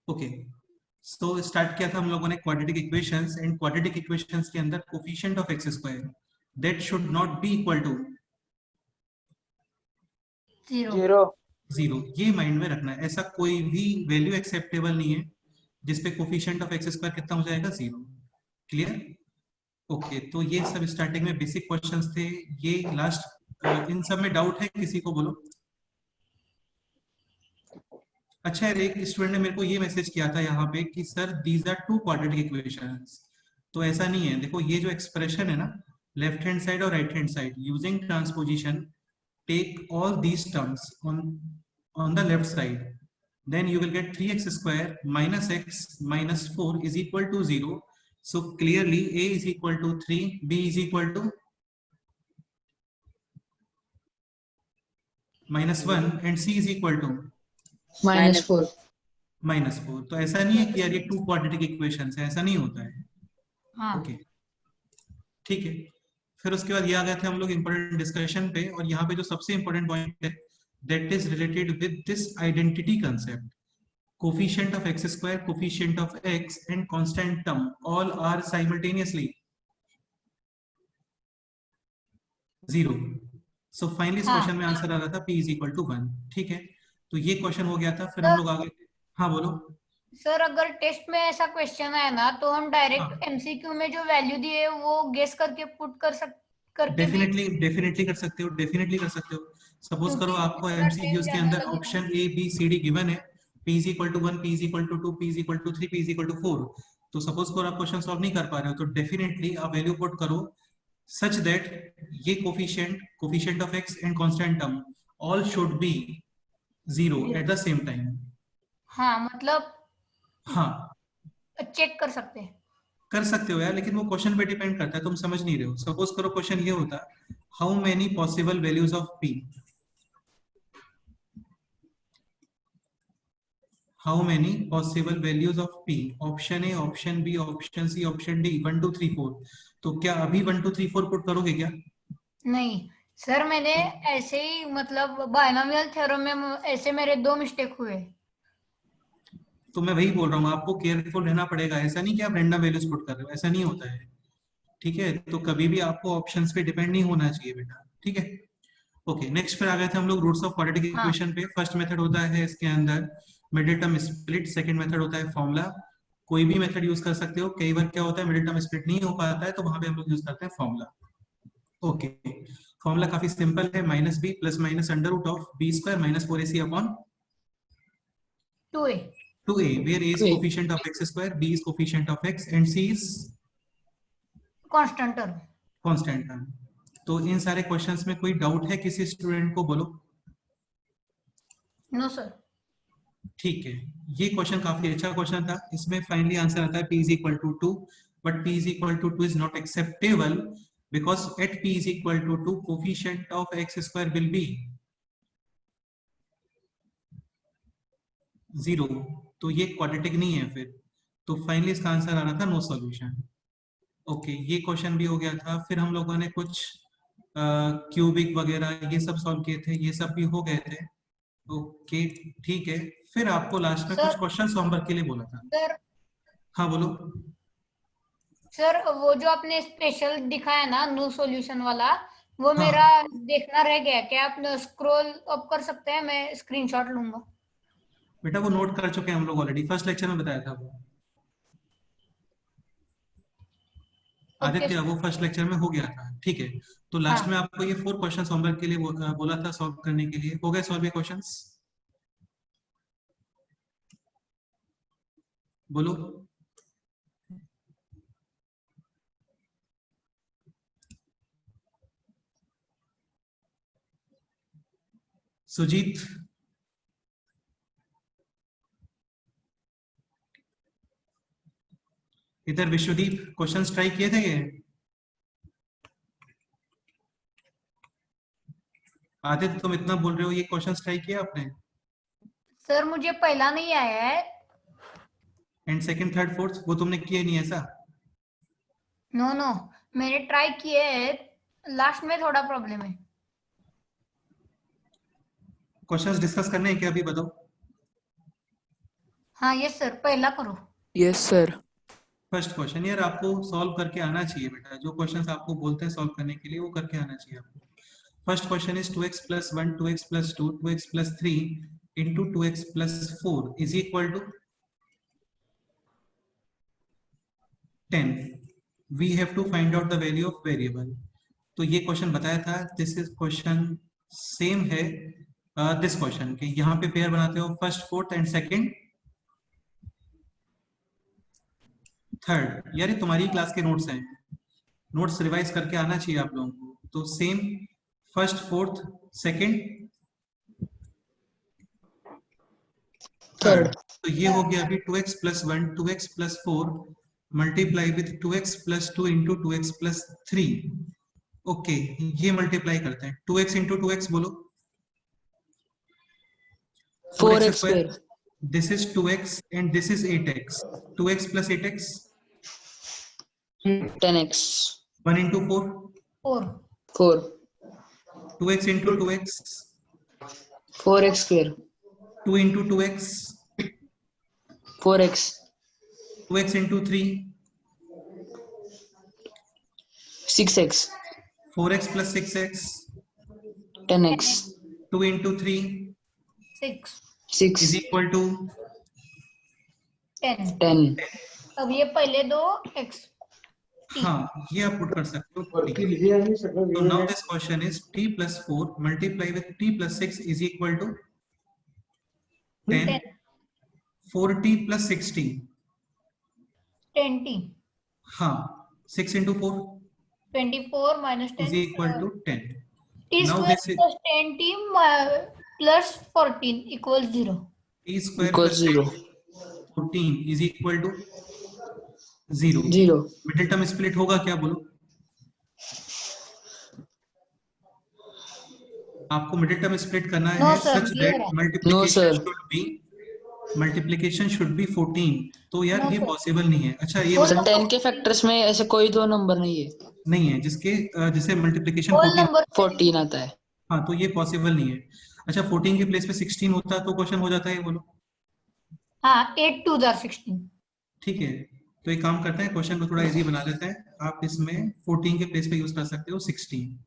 Okay, so start किया था हम लोगों ने quadratic equations, and quadratic equations के अंदर coefficient of X square that should not be equal to zero. Zero. ये माइंड में रखना है, ऐसा कोई भी वैल्यू एक्सेप्टेबल नहीं है जिसपे कोफिशिएंट ऑफ एक्स स्क्वायर कितना हो जाएगा, जीरो। क्लियर? ओके, तो ये सब स्टार्टिंग में बेसिक क्वेश्चंस थे। ये लास्ट इन सब में डाउट है किसी को? बोलो। अच्छा है, एक स्टूडेंट ने मेरे को ये मैसेज किया था यहाँ पे कि sir these are two quadratic equations. तो ऐसा नहीं है, देखो ये जो एक्सप्रेशन है ना, लेफ्ट हैंड साइड और right hand side, using transposition take all these terms on the left side, then you will get 3x square minus x minus 4 is equal to 0. So clearly a is equal to 3, b is equal to -1 and c is equal to -4। -4। तो ऐसा नहीं है कि यार ये to quadratic equations है, ऐसा नहीं होता है। हाँ। ओके, ठीक है। फिर उसके बाद ये आ गए थे हम लोग इंपॉर्टेंट डिस्कशन पे, और यहाँ पे जो सबसे इंपॉर्टेंट पॉइंट है that is related with this identity concept. Coefficient of X square, coefficient of x and constant term all are simultaneously zero. So finally इस क्वेश्चन में आंसर आ रहा था p इज इक्वल टू 1। ठीक है, तो ये क्वेश्चन हो गया था। फिर हम लोग आ गए। हाँ बोलो सर, अगर टेस्ट में ऐसा क्वेश्चन आया ना तो हम डायरेक्ट एमसीक्यू में जो वैल्यू दी है वो गेस करके पुट करके डेफिनेटली कर सकते हो, डेफिनेटली कर सकते हो। सपोज करो आपको एमसीक्यूज के अंदर option A B C D given है, p is equal to 1, p is equal to 2, p is equal to 3, p is equal to 4। तो सपोज करो आप क्वेश्चन सॉल्व नहीं कर पा रहे हो, तो डेफिनेटली आप वैल्यू पुट करो such that ये coefficient of x and constant term all should be zero at the same time. हाँ, मतलब हाँ, चेक कर सकते हैं। कर सकते हो यार, लेकिन वो क्वेश्चन पे डिपेंड करता है, तुम समझ नहीं रहे हो। सपोज करो क्वेश्चन ये होता, how many possible values of p, how many possible values of p, option A, option B, option C, option D, 1 2 3 4। तो क्या अभी 1 2 3 4 पुट करोगे क्या? नहीं सर, मैंने ऐसे ही मतलब बायनोमियल थ्योरम में ऐसे मेरे 2 मिस्टेक हुए। तो मैं वही बोल रहा हूँ, आपको केयरफुल रहना पड़ेगा। ऐसा नहीं कि आप रैंडम वैल्यूज पुट कर रहे हो, ऐसा नहीं होता है। ठीक है, तो कभी भी आपको ऑप्शंस पे डिपेंड नहीं होना चाहिए बेटा। ठीक है, ओके। नेक्स्ट फिर आ गए थे हम लोग रूट्स ऑफ क्वाड्रेटिक इक्वेशन पे। फर्स्ट मेथड होता है इसके अंदर middle term split, second method होता है फॉर्मूला। कोई भी मेथड यूज कर सकते हो, कई बार क्या होता है मिडिल टर्म स्प्लिट नहीं हो पाता है, तो वहां पे हम लोग यूज करते हैं फॉर्मूला। ओके, फॉर्मूला काफी सिंपल है, minus B plus minus under root of B square minus 4ac upon 2a 2a, where a is coefficient of x square, b is coefficient of x and c is constant term. Constant term. तो इन सारे questions में कोई doubt है किसी student को? बोलो। No sir. ठीक है, ये क्वेश्चन काफी अच्छा क्वेश्चन था। इसमें फाइनली आंसर आता है p is equal to 2, but p is equal to 2 is not acceptable because at p is equal to 2 coefficient of x square will be 0। तो ये क्वाड्रेटिक नहीं है फिर। तो फाइनली इसका आंसर आ रहा था नो सॉल्यूशन। ओके, ये क्वेश्चन भी हो गया था। फिर हम लोगों ने कुछ क्यूबिक वगैरह ये सब सॉल्व किए थे, ये सब भी हो गए थे। ओके, ठीक है। फिर आपको लास्ट में कुछ क्वेश्चन होमवर्क के लिए बोला था। सर, हाँ बोलो। सर वो जो आपने स्पेशल दिखाया ना नो सॉल्यूशन वाला, वो हाँ, मेरा देखना रह गया। क्या आप स्क्रॉल अप कर सकते हैं? मैं स्क्रीनशॉट लूंगा। बेटा वो नोट कर चुके हैं हम लोग ऑलरेडी, फर्स्ट लेक्चर में बताया था वो। आदित्य, वो फर्स्ट लेक्चर में हो गया था। ठीक है, तो लास्ट में आपको ये 4 क्वेश्चंस होमवर्क के लिए बोला था सॉल्व करने के लिए। हो गए सॉल्व ये क्वेश्चंस? बोलो। सुजीत, इधर विश्वदीप, क्वेश्चंस ट्राई किए थे ये? आदित्य, तुम इतना बोल रहे हो, ये क्वेश्चंस ट्राई किया आपने? सर मुझे पहला नहीं आया है। एंड सेकंड, थर्ड, फोर्थ वो तुमने किए नहीं ऐसा? नो नो, मैंने ट्राई किए है, लास्ट में थोड़ा प्रॉब्लम है। क्वेश्चंस डिस्कस करने हैं क्या अभी? बताओ। हाँ यस सर, पहला करो। Yes sir. फर्स्ट क्वेश्चन यार आपको सॉल्व करके आना चाहिए बेटा, जो क्वेश्चंस आपको बोलते हैं सॉल्व करने के लिए वो करके आना चाहिए आपको। First question is 2x plus 1 2x plus 2 2x plus 3 into 2x plus 4 is equal to 10. We have to find out the value of variable. तो ये क्वेश्चन बताया था, दिस इज क्वेश्चन सेम है दिस क्वेश्चन के। यहाँ पे pair बनाते हो first fourth and second third. यार ये तुम्हारी क्लास के नोट्स हैं, नोट्स रिवाइज करके आना चाहिए आप लोगों को। तो same first fourth second third. तो ये हो गया अभी 2x plus 1 2x plus 4 multiply with 2x plus 2 into 2x plus 3। Okay ये मल्टीप्लाई करते हैं 2x into 2x बोलो 4x square। This is 2x and this is 8x. 2x plus 8x 10x। 1 into 4 4 2x into 2x 4x square। 2 into 2x 4x। 2x into 3 6x। 4x plus 6x 10x। 2 into 3 6 6 is equal to 10। 10। अब ये पहले दो x हाँ ये आप put कर सकते हो। तो now this question is t plus 4 multiply with t plus 6 is equal to 10। 4t plus 60 10t। हाँ 6 into 4 24 minus 10 is equal to 10। t Now square this is plus 10t plus 14 equals 0। t square equals plus 0। 14 is equal to 0। 0। Middle term split होगा क्या बोलो? आपको middle term split करना No, है sir, सच ये that रहा। Multiplication should be 14। तो यार No, ये sir। पॉसिबल नहीं है। अच्छा ये Whole सर बताओ, 10 के फैक्टर्स में ऐसे कोई दो नंबर नहीं है। नहीं है जिसके जिसे मल्टीप्लिकेशन whole 14। number 14 आता है। हाँ तो ये पॉसिबल नहीं है। अच्छा 14 के प्लेस पे 16 होता तो क्वेश्चन हो जाता है, बोलो। हाँ 8 2 are 16। ठीक है तो एक काम करते हैं, क्वेश्चन को थोड़ा इजी बना लेते हैं। आप इसमें 14 के प्लेस पे यूज कर सकते हो 16।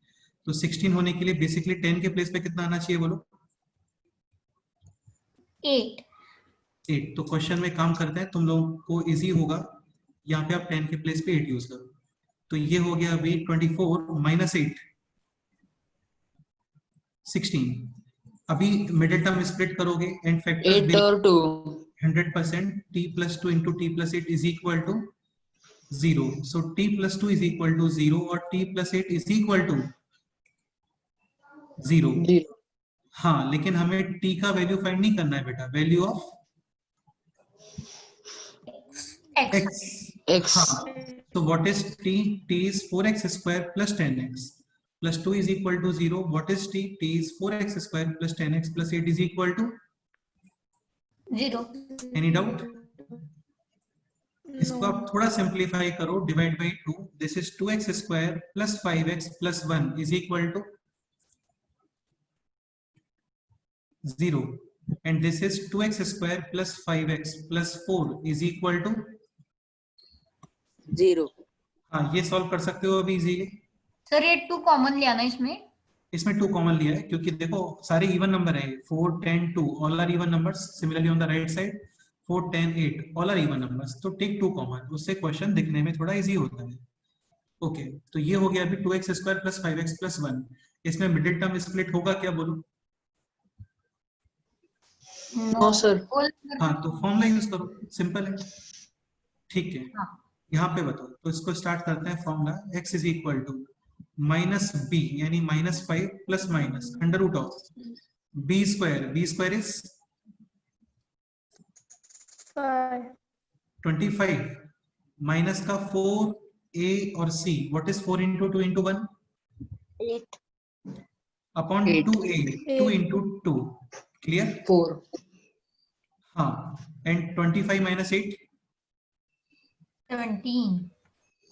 तो 16 होने के लिए बेसिकली 10 के प्लेस पे कितना आना चाहिए बोलो? 8। 8। तो क्वेश्चन में काम करते हैं, तुम लोगों को इजी होगा, यहाँ पे आप 10 के प्लेस पे 8 यूज करो। तो ये हो गया अभी 24 माइनस 8 16। अभी मिडिल टर्म स्प्लिट करोगे एंड फैक्टर्स 8 और 2 100%। t plus 2 into t plus 8 is equal to 0। so t plus 2 is equal to 0 और t plus 8 is equal to 0। 0। हाँ लेकिन हमें t का वैल्यू फाइंड नहीं करना है बेटा, वैल्यू ऑफ x। x। हाँ तो what is t? t is 4x square plus 10x plus 2 is equal to 0। what is t? t is 4x square plus 10x plus 8 is equal to 0। any doubt? इसको आप थोड़ा simplify करो, divide by 2। This is 2x square plus 5x plus 1 is equal to 0 and this is 2x square plus 5x plus 4 is equal to 0। हाँ ये solve कर सकते हो अभी इजीली। सर ये 2 कॉमन लिया ना इसमें? इसमें 2 कॉमन लिया है क्योंकि देखो सारे इवन नंबर है। 4 10 2 all are even numbers. Similarly on the right side 4 10 8 all are even numbers. तो टेक 2 कॉमन, उससे क्वेश्चन दिखने में थोड़ा इजी होता है। ओके तो ये हो गया अभी 2x square plus 5x plus 1। इसमें मिडिल टर्म स्प्लिट होगा क्या बोलो? No sir. हाँ तो फॉर्मूला यूज करो, सिंपल है। ठीक है हाँ। यहाँ पे बताओ, तो इसको स्टार्ट करते हैं formula. x is equal to minus b यानी minus 5 plus minus under root of B square. B square is 25 minus का 4a और c। What is 4 into 2 into 1? 8 upon 2a 2 into 2। Clear? 4। हाँ and 25 minus 8 17।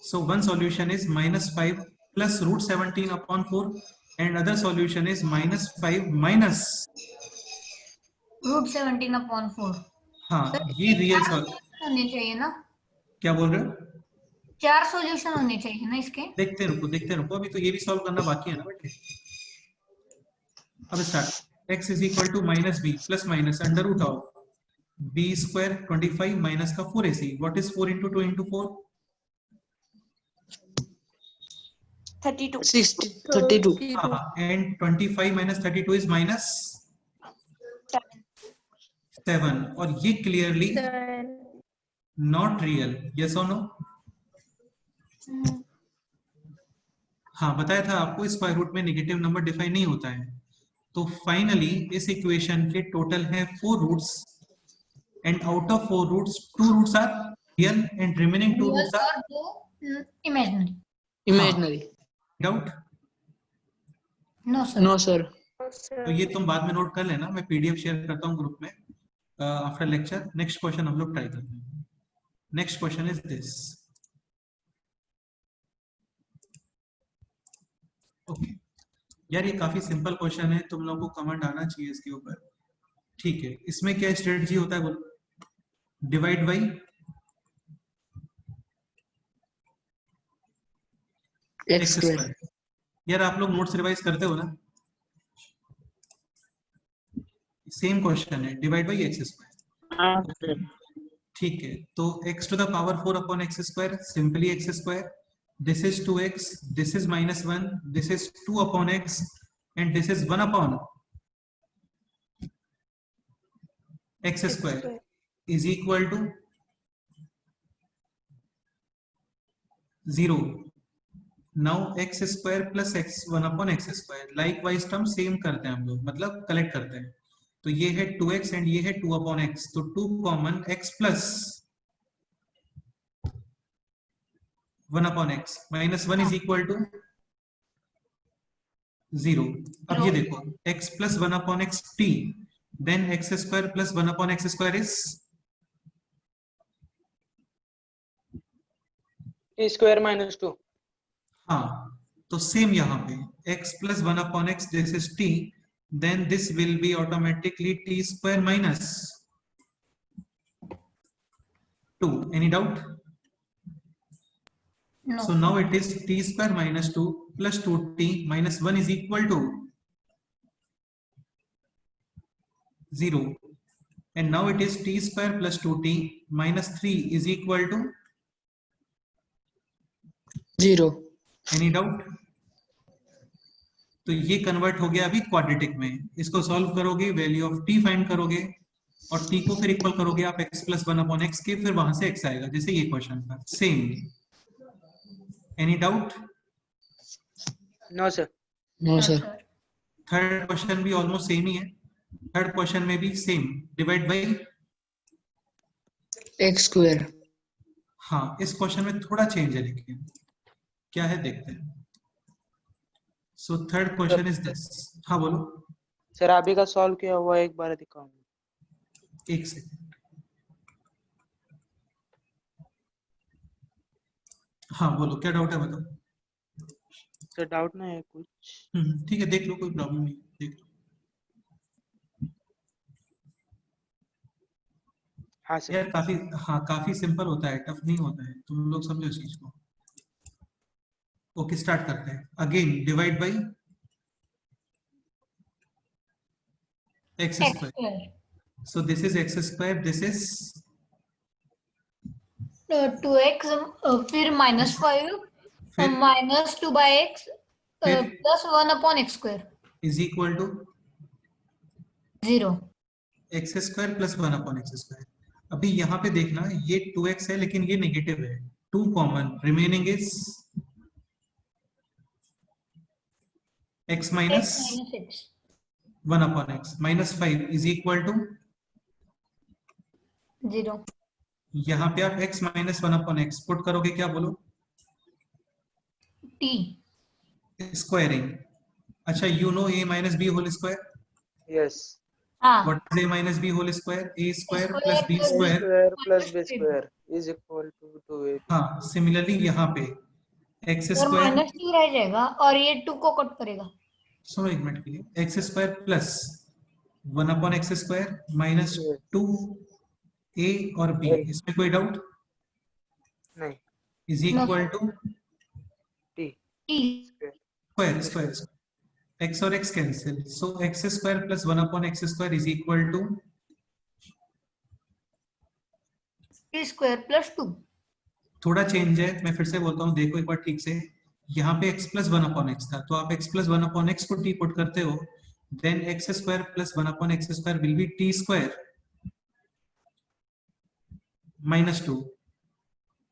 so one solution is minus 5 plus root 17 upon 4 and other solution is minus 5 minus root 17 upon 4। हाँ sir ये real चार solve, solution होने चाहिए ना, क्या बोल रहे हो? 4 सॉल्यूशन होने चाहिए ना इसके। देखते रुको, अभी तो ये भी सॉल्व करना बाकी है ना बेटे। अब start. x is equal to minus B plus minus under root of B square 25 minus का 4ac। What is 4 into 2 into 4? 32. 32. हाँ, एंड 25 माइनस 32 इज माइनस 7, और ये क्लियरली नॉट रियल, यस और नो? हाँ बताया था आपको, स्क्वायर रूट में नेगेटिव नंबर डिफाइन नहीं होता है। तो फाइनली इस इक्वेशन के टोटल है 4 roots, and out of 4 roots 2 roots are real and remaining 2 real roots are और 2 imaginary. Imaginary. Doubt? No sir. No, sir. तो ये तुम बाद में नोट कर लेना, मैं पीडीएफ शेयर करता हूँ ग्रुप में आफ्टर लेक्चर। नेक्स्ट क्वेश्चन हम लोग ट्राई करते हैं। Next question is this. Okay यार, ये काफी सिंपल क्वेश्चन है, तुम लोगों को कमेंट आना चाहिए इसके ऊपर। ठीक है, इसमें क्या स्ट्रेटजी होता है बोलो? Divide by X square. यार आप लोग नोट्स रिवाइज करते हो ना? सेम क्वेश्चन है, डिवाइड बाई एक्स स्क्वायर। ठीक है, तो x to the power 4 upon x square, simply X square. This is 2x, this is -1, this is 2 upon x, and this is 1 upon x square is equal to 0। Now X square plus X 1 upon x square, likewise term same करते हैं हम लोग, मतलब collect करते हैं। तो ये है 2x एंड ये है 2 अपॉन एक्स, तो 2 common, x plus 1 upon x minus 1 is equal to 0। अब ये देखो, x plus 1 upon X t, then x square plus 1 upon x square is t square minus 2. हाँ, तो सेम यहाँ पे x plus 1 upon x, this is t, then this will be automatically t square minus 2. Any doubt? No. So now it is t square minus 2 plus 2t minus 1 is equal to 0. And now it is t square plus 2t minus 3 is equal to 0. Any doubt? तो ये convert हो गया अभी quadratic में। इसको solve करोगे, value of t find करोगे, और t को फिर इक्वल करोगे आप x प्लस 1 अपॉन एक्स के, फिर वहां से x आएगा, जैसे ये क्वेश्चन था same. Any doubt? No sir. No, sir. Third question भी ऑलमोस्ट सेम ही है। थर्ड क्वेश्चन में भी same, divide by X square. हाँ, इस क्वेश्चन में थोड़ा चेंज है, लेकिन क्या है देखते हैं। So third question is this. हाँ बोलो। सर अभी का सॉल्व किया हुआ एक बार दिखाओ। एक सेकंड। हाँ बोलो, क्या डाउट है बताओ। सर डाउट नहीं है कुछ। ठीक है, देख लो, कोई प्रॉब्लम नहीं, देख लो। हाँ सर। यार काफी सिंपल होता है, टफ नहीं होता है, तुम लोग समझो इस चीज को। ओके स्टार्ट करते हैं। Again divide by x square. So this is x square, this is 2x, फिर -5 फिर माइनस 2 बाई एक्स फिर plus 1 upon x square is equal to 0। X square plus 1 upon x square. अभी यहाँ पे देखना, ये 2x है लेकिन ये नेगेटिव है, 2 common, remaining is x minus 1 upon x minus 5 is equal to 0। यहाँ पे आप x minus 1 upon x put करोगे, क्या बोलो? t squaring. अच्छा, you know a minus b whole square. Yes. हाँ, what is a minus b whole square? a square square plus b plus square. Square plus b square is equal to 2ab। हाँ, similarly यहाँ पे x और square, -2 रह जाएगा और ये 2 को कट करेगा। सुनो एक मिनट के लिए, x square plus 1 upon x square minus 2 a और बी, L. इसमें कोई डाउट? नहीं, is No, equal to T T. square. Square x और x cancel, so x square plus 1 upon x square is equal to T square plus 2. थोड़ा change है, मैं फिर से बोलता हूँ, देखो एक बार ठीक से। यहाँ पे x प्लस 1 अपॉन एक्स था, तो आप x प्लस 1 अपॉन एक्स को t पुट करते हो, then x square plus 1 upon x square will be t square minus 2।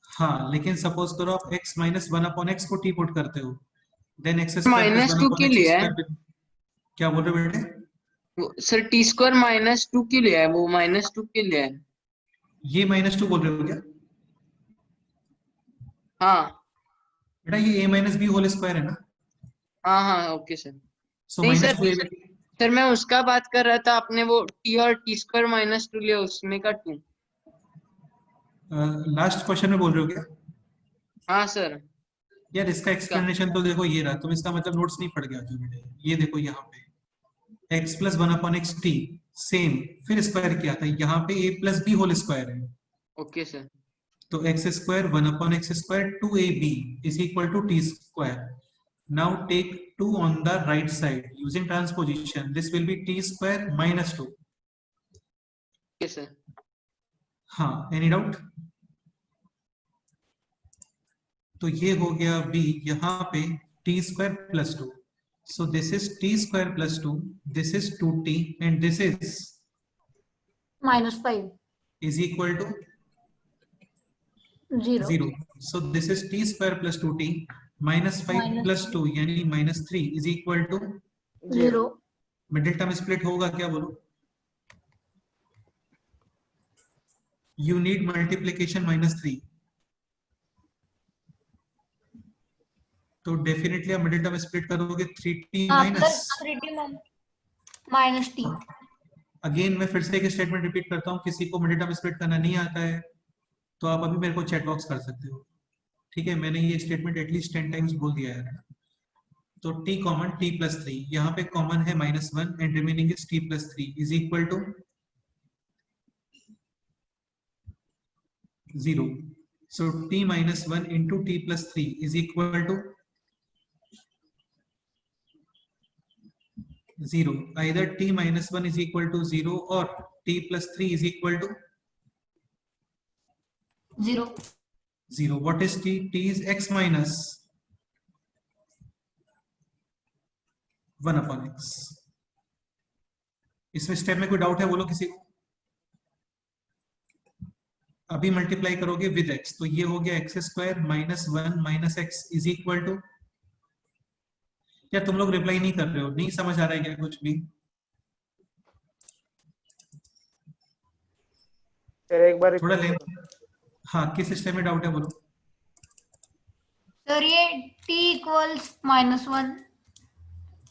हाँ, लेकिन सपोज करो आप x माइनस 1 अपॉन एक्स को t पुट करते हो, then x square plus minus 1 to upon के एक्स लिए है स्क्वायर। क्या बोल रहे हो बेटे? सर, टी स्क्वायर -2 के लिए है, वो -2 के लिए है। ये माइनस 2 बोल रहे हो क्या हाँ बेटा? ये a minus b whole square है ना, हाँ हाँ, ओके सर। सो नहीं माइनस सर, 2। सर मैं उसका बात कर रहा था, आपने वो टी और टी स्क्वायर -2 लिया, उसमें का 2। लास्ट क्वेश्चन में बोल रहे हो क्या? हाँ सर। यार इसका एक्सप्लेनेशन तो देखो ये रहा, तुम इसका मतलब नोट्स नहीं पढ़ के आते हो बेटे। ये देखो यहाँ पे x plus 1 upon x t same, फिर स्क्वायर किया था, यहाँ पे a plus b whole square है, ओके सर। तो x square 1 upon x square 2ab is equal to t square. Now take 2 on the right side using transposition, this will be t square minus 2। Okay sir. हाँ, any doubt? तो ये हो गया b, यहाँ पे t square plus 2, so this is t square plus 2, this is 2t, and this is -5. is equal to 0. 0. So this is t square plus 2t minus 5 Minus plus 2 यानी -3 is equal to 0. Middle term split होगा क्या बोलो? You need multiplication -3, तो definitely आप middle term split करोगे 3t plus minus. 3t minus t. Again मैं फिर से एक स्टेटमेंट रिपीट करता हूँ, किसी को मिडिल टर्म स्प्लिट करना नहीं आता है तो आप अभी मेरे को चैट बॉक्स कर सकते हो, ठीक है? मैंने ये स्टेटमेंट एटलीस्ट 10 टाइम्स बोल दिया है। तो t कॉमन t प्लस 3, यहाँ पे कॉमन है -1 and remaining is t plus 3 is equal to 0. So t minus 1 into t plus 3 is equal to 0. Either t minus 1 is equal to 0 or t plus 3 is equal to 0. 0. What is t? T is x minus 1 upon x. इसमें step में कोई doubt है बोलो किसी को? अभी multiply करोगे with x, तो ये हो गया x square minus 1 minus x is equal to, क्या तुम लोग रिप्लाई नहीं कर रहे हो? नहीं समझ आ रहा है क्या कुछ भी? सर एक बार थोड़ा repeat लें। करो। हाँ, किस स्टेप में डाउट है बोलो? सर ये t इक्वल्स -1.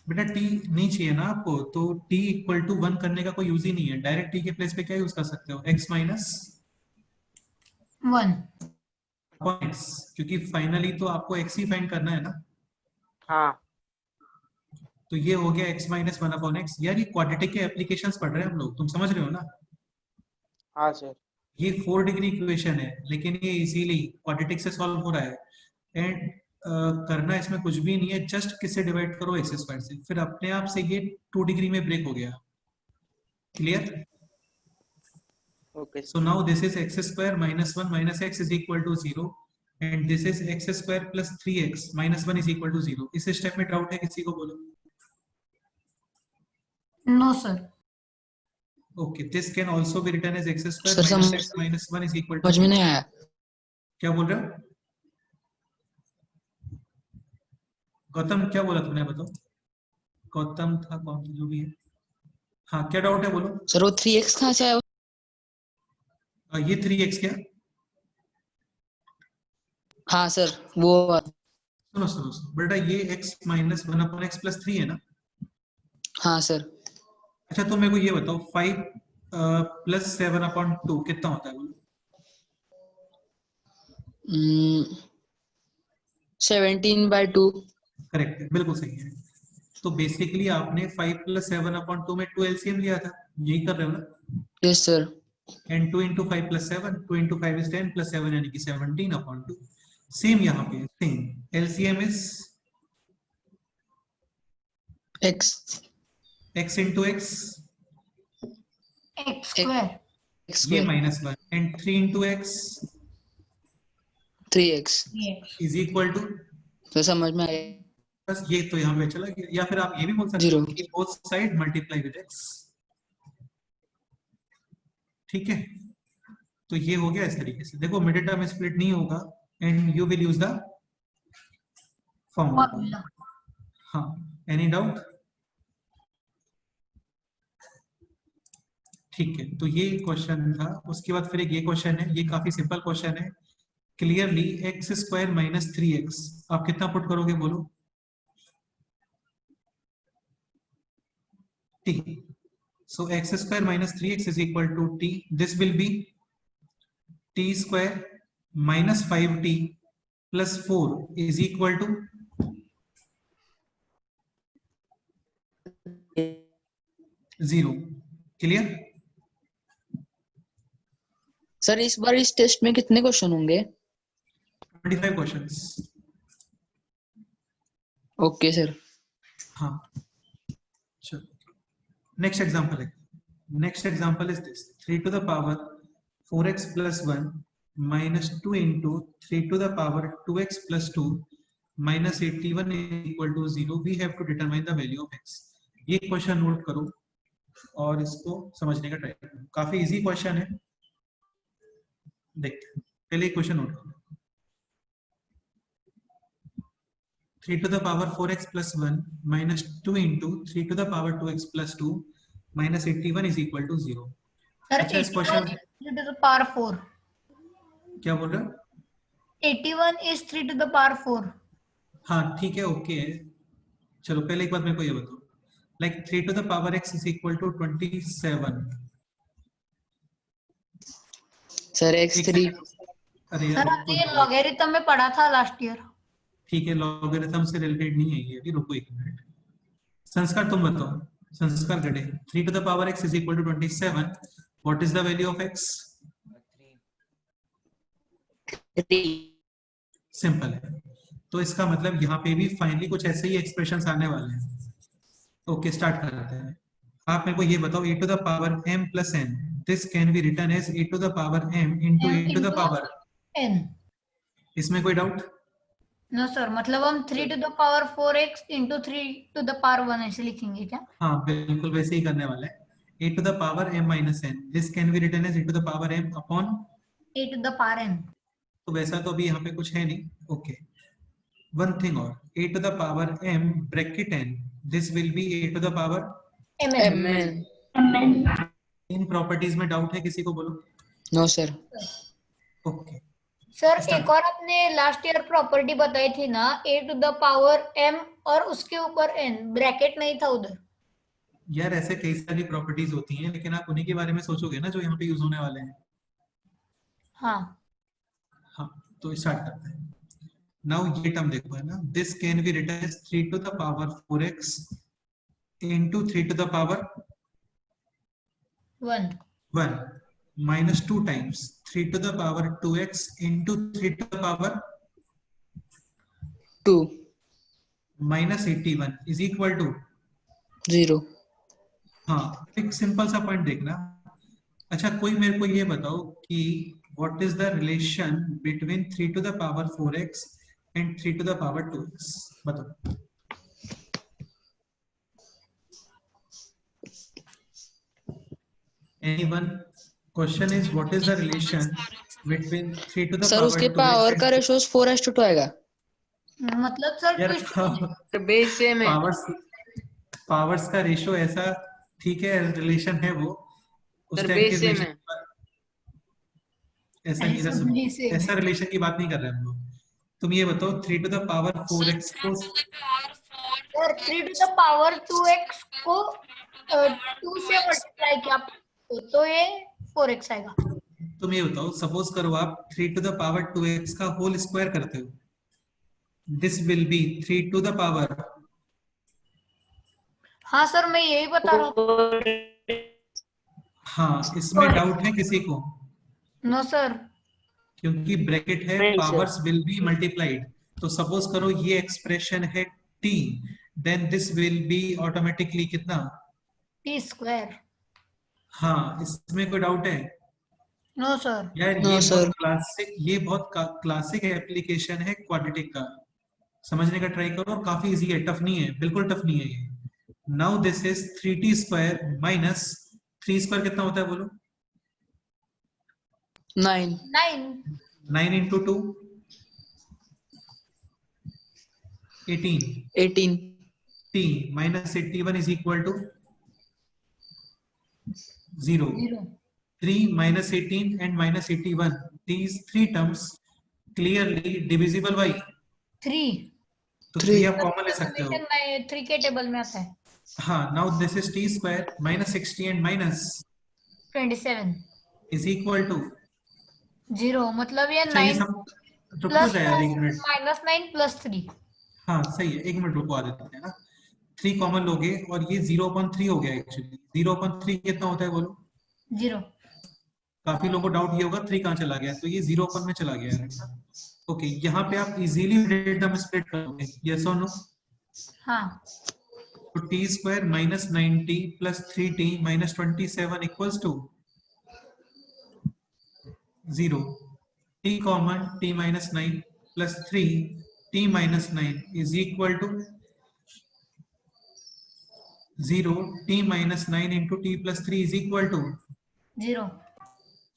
बेटा t नहीं चाहिए ना आपको, तो t इक्वल टू 1 करने का कोई यूज ही नहीं है। डायरेक्ट t के प्लेस पे क्या यूज कर सकते हो? x minus 1. x, क्योंकि फाइनली तो आपको x ही फाइंड करना है ना। हाँ तो ये हो गया x माइनस 1 अपॉन एक्स। यार ये क्वाड्रेटिक के एप्लीकेशंस पढ़ रहे हैं हम लोग, तुम समझ रहे हो ना? हाँ सर। ये 4 डिग्री इक्वेशन है, लेकिन ये इजीली क्वाड्रेटिक से सॉल्व हो रहा है। एंड करना इसमें कुछ भी नहीं है, जस्ट किससे डिवाइड करो एक्स स्क्वायर से, फिर अपने आप से ये 2 डिग्री में ब्रेक हो गया। Clear? Okay So now this is x square minus 1 minus x is equal to 0 and this is x square plus 3x minus 1 is equal to 0. इस स्टेप में डाउट है किसी को बोलो? No sir. Okay, this can also be written as x square Sir, minus some- x minus 1 is equal to समझ में 0. नहीं आया। क्या बोल रहे हो? गौतम क्या बोला तुमने बताओ? गौतम था कौन, जो भी है। हाँ, क्या डाउट है बोलो? सर वो 3x कहाँ से आया? ये 3x क्या? हाँ सर, वो सुनो सुनो सुनो बेटा, ये x minus 1 upon x plus 3 है ना? हाँ सर। अच्छा तो मेरे को ये बताओ 5 प्लस 7 अपॉन 2 कितना होता है बोलो? 17/2। करेक्ट है, बिल्कुल सही है। तो बेसिकली आपने 5 प्लस 7 अपॉन 2 में 2 एलसीएम लिया था, यही कर रहे हो ना? Yes sir. And 2 into 5 plus 7, 2 into 5 is 10 plus 7 यानी कि 17/2. सेम यहाँ पे same. LCM is x x into x, x square. x ये square -1, and 3 into x 3x Yes. is equal to, तो समझ में आया बस ये तो यहाँ पे चला गया. या फिर आप ये भी बोल सकते हो 0 कि both side multiply with x. ठीक है, तो ये हो गया इस तरीके से. देखो मिडिल टर्म स्प्लिट नहीं होगा and you will use the formula. Formula. हाँ, एनी डाउट? ठीक है, तो ये क्वेश्चन था. उसके बाद फिर एक ये क्वेश्चन है, ये काफी सिंपल क्वेश्चन है. Clearly x square minus 3x, आप कितना पुट करोगे बोलो? t. So x square minus 3x is equal to t. This will be t square minus 5t plus 4 is equal to 0. Clear? Sir इस बार इस test में कितने question होंगे? 25 questions. Okay sir. हाँ, चलो. Next example है. Next example is this: 3 to the power 4x plus 1 minus 2 into 3 to the power 2x plus 2 minus 81 is equal to 0. We have to determine the value of x. ये question note करो और इसको समझने का try करो. काफी easy question है. देखते हैं, पहले क्वेश्चन नोट करो. 3 to the power 4x plus 1 minus 2 into 3 to the power 2x plus 2 minus 81 is equal to 0. Sir, अच्छा, इस 81 question is 3 to the power 4. क्या बोल रहे हो? 81 is 3 to the power 4. हाँ ठीक है, ओके है. चलो पहले एक बात मेरे को ये बताओ. Like 3 to the power x is equal to 27. Sir x3 अरे सर यार हमने ये लॉगरिथम में पढ़ा था लास्ट ईयर. ठीक है, लॉगरिथम से रिलेटेड नहीं है ये. अभी रुको एक मिनट. संस्कार तुम बताओ. संस्कार गड़े. 3 to the power x is equal to 27. What is the value of x? 3 simple है. तो इसका मतलब यहाँ पे भी फाइनली कुछ ऐसे ही एक्सप्रेशंस आने वाले हैं. ओके, स्टार्ट करते हैं. आप मेरे को ये बताओ, a to the power m plus n, this can be written as a to the power m into M a to the into power. n. इसमें कोई डाउट? नो सर, मतलब हम 3 to the power 4x into 3 to the power 1 ऐसे लिखेंगे क्या? हाँ बिल्कुल वैसे ही करने वाला है. a to the power m minus n, this can be written as a to the power m upon. a to the power n. तो वैसा तो अभी यहाँ पे कुछ है नहीं. ओके, वन थिंग और, a to the power m bracket n, this will be a to the power. mn. इन प्रॉपर्टीज में डाउट है किसी को? बोलो. No sir. Okay, sir Start. एक और आपने लास्ट ईयर प्रॉपर्टी बताई थी ना, a to the power m और उसके ऊपर n, ब्रैकेट नहीं था उधर. यार ऐसे कई सारी प्रॉपर्टीज होती हैं, लेकिन आप उन्हीं के बारे में सोचोगे ना जो यहाँ पे यूज होने वाले हैं. हाँ हाँ, तो स्टार्ट करते हैं. नाउ ये टर्म देखो है ना, this can be written as 3 to the power 4x into 3 to the power 1 minus 2 times 3 to the power 2x into 3 to the power 2 minus 81 is equal to 0. हाँ, एक सिंपल सा point देखना. अच्छा, कोई मेरे को ये बताओ कि what is the relation between 3 to the power 4x and 3 to the power 2x? बताओ. Anyone? Question is what is the relation between 3 to the sir power उसके 2x पावर and का रेशियो 4:2 आएगा. मतलब सर यार twist base same है. Powers का ratio ऐसा, ठीक है, रिलेशन है वो उस सर टाइम बेस के सेम relation है. पर ऐसा नहीं रहा. ऐसा रिलेशन की बात नहीं कर रहे हम लोग. तुम ये बताओ 3 to the power 4x को, और 3 to the power 2x को 2 से मल्टीप्लाई किया तो ये 4x आएगा. तुम ये बताओ, सपोज करो आप 3 to the power 2x का होल स्क्वायर करते हो, this will B 3 to the power. हाँ सर, मैं यही बता रहा हूँ. हाँ, इसमें डाउट है किसी को? No sir. क्योंकि ब्रैकेट है, नहीं, sir. Powers will be multiplied. तो सपोज करो ये एक्सप्रेशन है t, then this will be automatically कितना? T square. हाँ, इसमें कोई डाउट है? No sir. यार नो सर। ये बहुत क्लासिक एप्लीकेशन है क्वाड्रेटिक का। समझने का ट्राई करो, और काफी इजी है, टफ नहीं है, बिल्कुल टफ नहीं है ये। Now this is 3t square minus 3 square कितना होता है बोलो? 9 9। 9 into 2 18। 18 t minus 81 is equal to 0. 0। 3 minus 18 and minus 81, these three terms clearly divisible by, 3। तो 3 3 आप कॉमन ले सकते हो। समेशन 3 के टेबल में आता है। हाँ, now this is t square minus 60 and minus 27। is equal to, 0 मतलब ये अच्छा ये 9 सब रुक तो प्लस जाए यार, एक मिनट। -9 प्लस 3। हाँ सही है, एक मिनट रुको, आ देते हैं ना। 3 कॉमन लोगे और ये 0/3 हो गया एक्चुअली। 0/3 कितना होता है बोलो? 0। काफी लोगों को डाउट ये होगा 3 कहाँ चला गया, तो ये 0 में चला गया है। ओके, यहाँ पे आप इजीली रेंडम स्प्लिट करोगे, यस और नो? हाँ। तो t square minus 90 plus 3t minus 27 equals to 0। t common, t minus 9 plus 3 t minus 9 is equal to 0। t minus 9 into t plus 3 is equal to 0।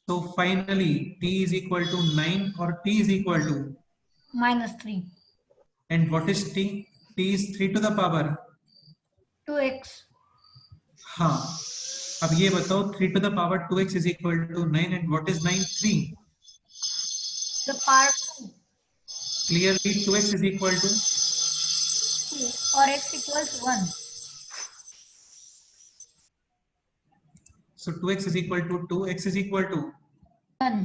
तो finally t is equal to 9 और t is equal to, -3। And what is t? t is 3 to the power, 2x। हाँ। अब ये बताओ 3 to the power 2x is equal to 9, and what is 9? 3। The power 2 clearly 2x is equal to, और x equals 1। so 2x is equal to 2, x is equal to, 1।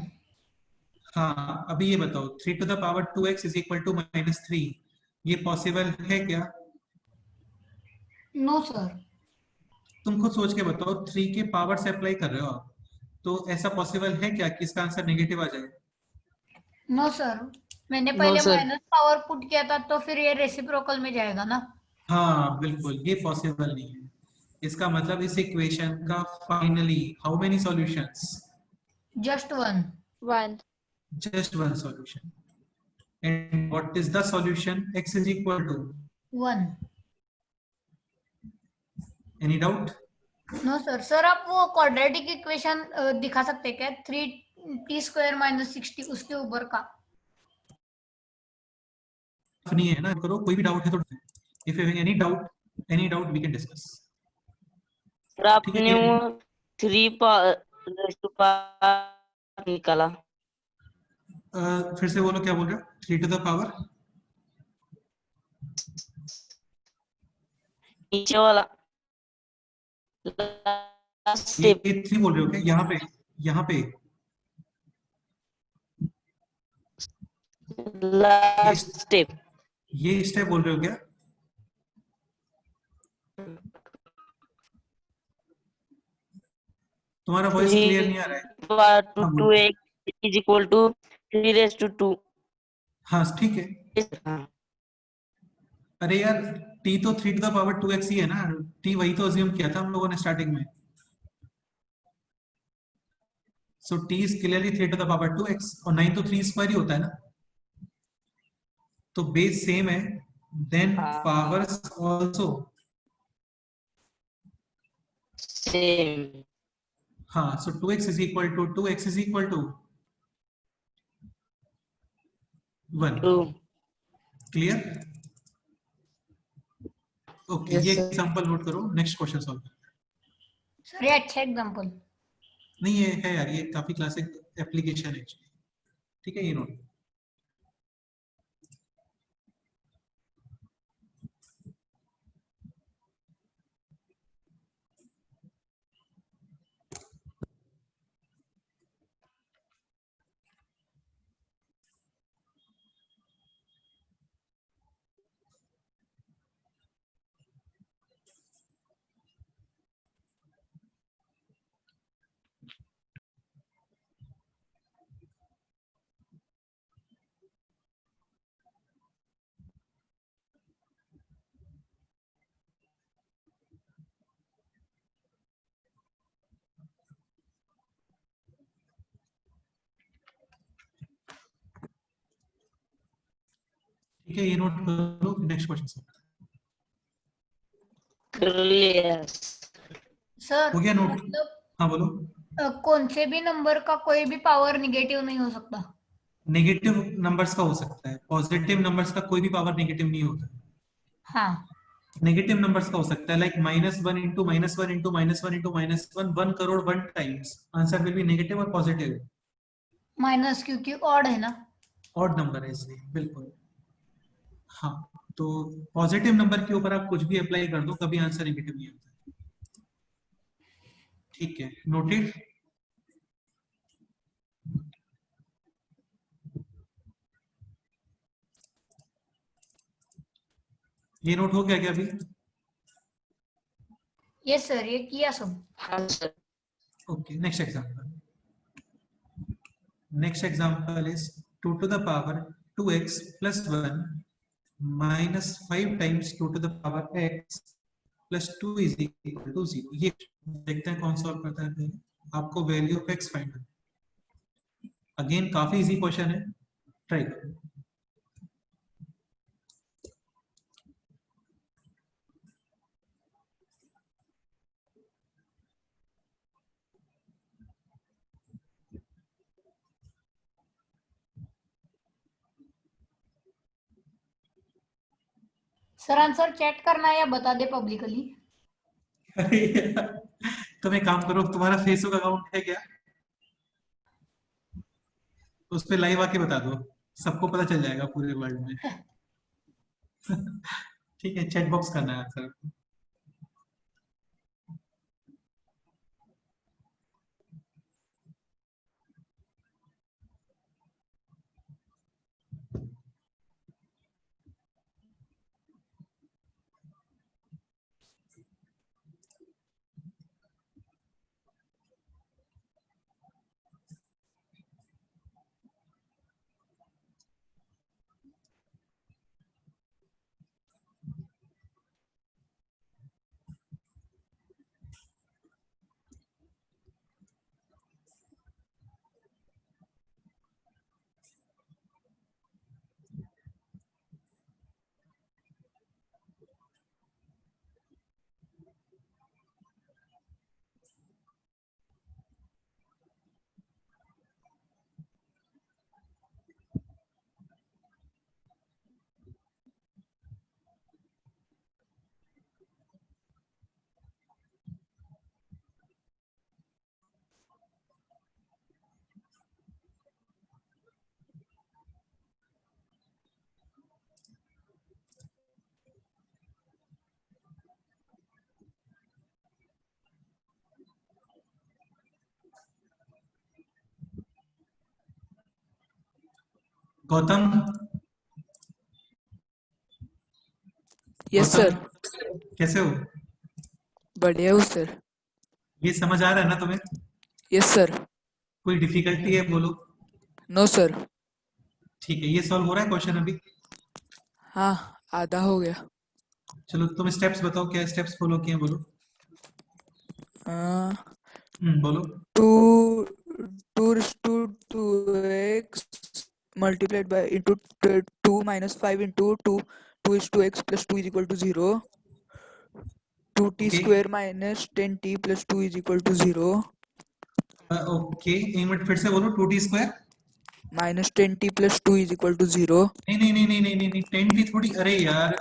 हाँ अभी ये बताओ 3 to the power 2x is equal to -3, ये possible है क्या? No sir. तुम खुद सोच के बताओ, 3 के पावर से अप्लाई कर रहे हो आप, तो ऐसा पॉसिबल है क्या कि इसका आंसर नेगेटिव आ जाए? नो सर, मैंने नो पहले सर। माइनस पावर पुट किया था तो फिर ये रेसिप्रोकल में जाएगा ना। हाँ बिल्कुल, ये पॉसिबल नहीं है। इसका मतलब इस इक्वेशन का finally how many solutions? Just 1। 1. Just one solution. And what is the solution? x is equal to, 1। Any doubt? No sir. Sir आप वो क्वाड्रेटिक इक्वेशन दिखा सकते हैं क्या? 3t स्क्वायर माइनस 60 उसके ऊपर का। नहीं है ना, करो, कोई भी डाउट है तो if you have any doubt we can discuss. Sir आपने वो 3 निकाला। फिर से बोलो, क्या बोल रहे हो? 3 टू द पावर, नीचे वाला लास्ट स्टेप। ये 3 बोल रहे हो क्या? यहाँ पे लास्ट स्टेप। ये स्टेप बोल रहे हो क्या? तुम्हारा वॉइस क्लियर नहीं आ रहा है। हाँ, बोलो। 2x is equal to 3 raised to 2। हाँ ठीक है। हाँ, अरे यार, t तो 3 टू द पावर 2x ही है ना, t वही तो अज्यूम किया था हम लोगों ने स्टार्टिंग में। So t is clearly 3 to the power 2x, और 9 तो 3 स्क्वायर ही होता है ना, तो बेस सेम है, देन हाँ। Powers also same. हाँ। So 2x is equal to 2x is equal to 1। 2। Clear? Okay, Yes, ये sir. एग्जांपल नोट करो, नेक्स्ट क्वेश्चन सॉल्व। सर ये अच्छा एग्जांपल। नहीं ये है यार, ये काफी क्लासिक एप्लीकेशन है, ठीक है, ये नोट। है, ये नोट करो, नेक्स्ट क्वेश्चन Yes. सर हो गया नोट? मतलब हाँ बोलो। कौन से भी नंबर का कोई भी पावर निगेटिव नहीं हो सकता? नेगेटिव नंबर्स का हो सकता है, पॉजिटिव नंबर्स का कोई भी पावर नेगेटिव नहीं होता। हाँ, नेगेटिव नंबर्स का हो सकता है, like -1 into -1 into -1 into -1, 1 crore 1 times, answer will be negative और पॉजिटिव। माइनस क्योंकि ऑड है ना। ऑड नंबर है इसलिए, बिल्कुल। हाँ, तो पॉजिटिव नंबर के ऊपर आप कुछ भी अप्लाई कर दो, कभी आंसर नेगेटिव नहीं आता। ठीक है, नोटेड। ये नोट हो गया क्या अभी? यस सर, ये किया सब। हाँ sir. Okay, next example. Next example is 2 to the power 2x plus 1 minus 5 times 2 to the power x plus 2 is equal to 0. ये देखते हैं कौन सॉल्व करता है। आपको वैल्यू ऑफ x फाइंड करना। अगेन काफी इजी क्वेश्चन है, ट्राई करो। सर आंसर चेक करना है या बता दे पब्लिकली? अरे यार, तुम एक काम करो, तुम्हारा फेसबुक अकाउंट है क्या? उस पे लाइव आके बता दो, सबको पता चल जाएगा पूरे वर्ल्ड में। ठीक है, चैट बॉक्स करना है answer. Gautam, yes Gautam sir. कैसे हो? बढ़िया हूँ सर. ये समझ आ रहा है ना तुम्हें? Yes sir. कोई डिफिकल्टी है बोलो। No sir. ठीक है, ये सॉल्व हो रहा है क्वेश्चन अभी? हाँ, आधा हो गया. चलो तुम स्टेप्स बताओ, क्या स्टेप्स फॉलो किए हैं बोलो। बोलो। Two two two two x multiplied by into 2 minus 5 into 2 is 2x plus 2 is equal to 0. 2t okay square minus 10t plus 2 is equal to 0. Okay, एक मिनट फिर से बोलो। 2t² minus 10t plus 2 is equal to 0. नहीं नहीं नहीं नहीं नहीं नहीं नहीं, 10t थोड़ी, अरे यार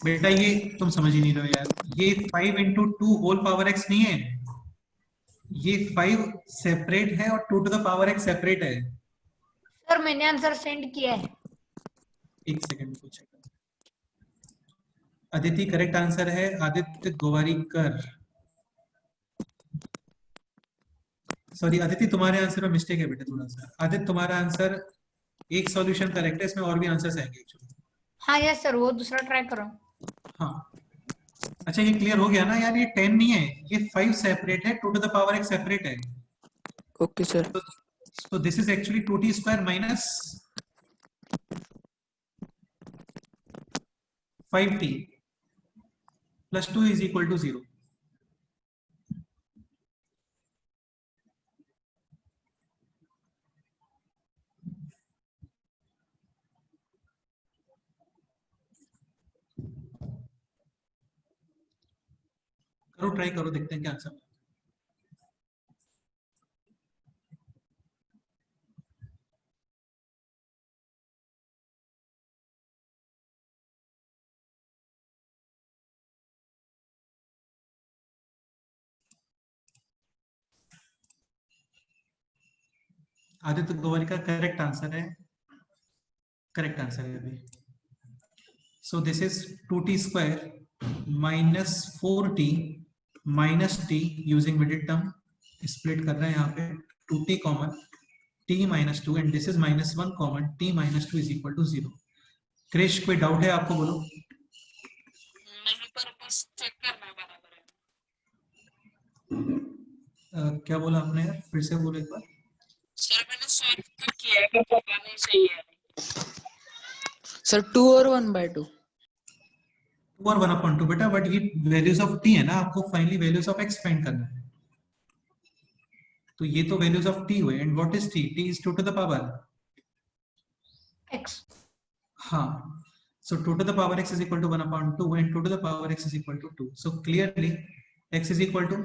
बेटा ये तुम समझ ही नहीं रहे हो यार। ये 5 इंटू 2 होल पावर x नहीं है, ये 5 सेपरेट है और 2 to the power x separate है। सर मैंने आंसर सेंड किया है। एक सेकंड को चेक। अदिति करेक्ट आंसर है, आदित्य गोवारीकर। सॉरी अदिति, तुम्हारे आंसर में मिस्टेक है बेटा थोड़ा सा। आदित्य तुम्हारा आंसर एक सॉल्यूशन करेक्ट है, इसमें और भी आंसर्स आएंगे एक्चुअली। हाँ यस सर, वो दूसरा ट्राई कर रहा हूँ। हाँ, अच्छा ये क्लियर हो गया ना यार, ये 10 नहीं है, ये 5 सेपरेट है, 2 to the power x separate है। Okay sir. So this is actually 2t² minus 5t plus 2 is equal to 0. करो, ट्राई करो, देखते हैं क्या आंसर। आदित्य गोवारी का करेक्ट आंसर है, करेक्ट आंसर है अभी। So this is 2t square minus 4t minus t using middle term, split कर रहे हैं यहाँ पे 2t common t minus 2 and this is minus 1 common t minus 2 is equal to 0। Krish कोई doubt है आपको, बोलो। नहीं, पर बस चेक करना बराबर है। क्या बोला आपने यार, फिर से बोलो एक बार। सर मैंने सॉल्व तो किया है, पता नहीं सही है। सर 2 और 1/2। 2 और 1/2 बेटा, बट ये वैल्यूज ऑफ t है ना, आपको finally values of x find करना है। तो ये तो वैल्यूज ऑफ t हुए, and what is t? t is 2 to the power x. हाँ, so 2 to the power x is equal to 1/2 and 2 to the power x is equal to 2. So clearly x is equal to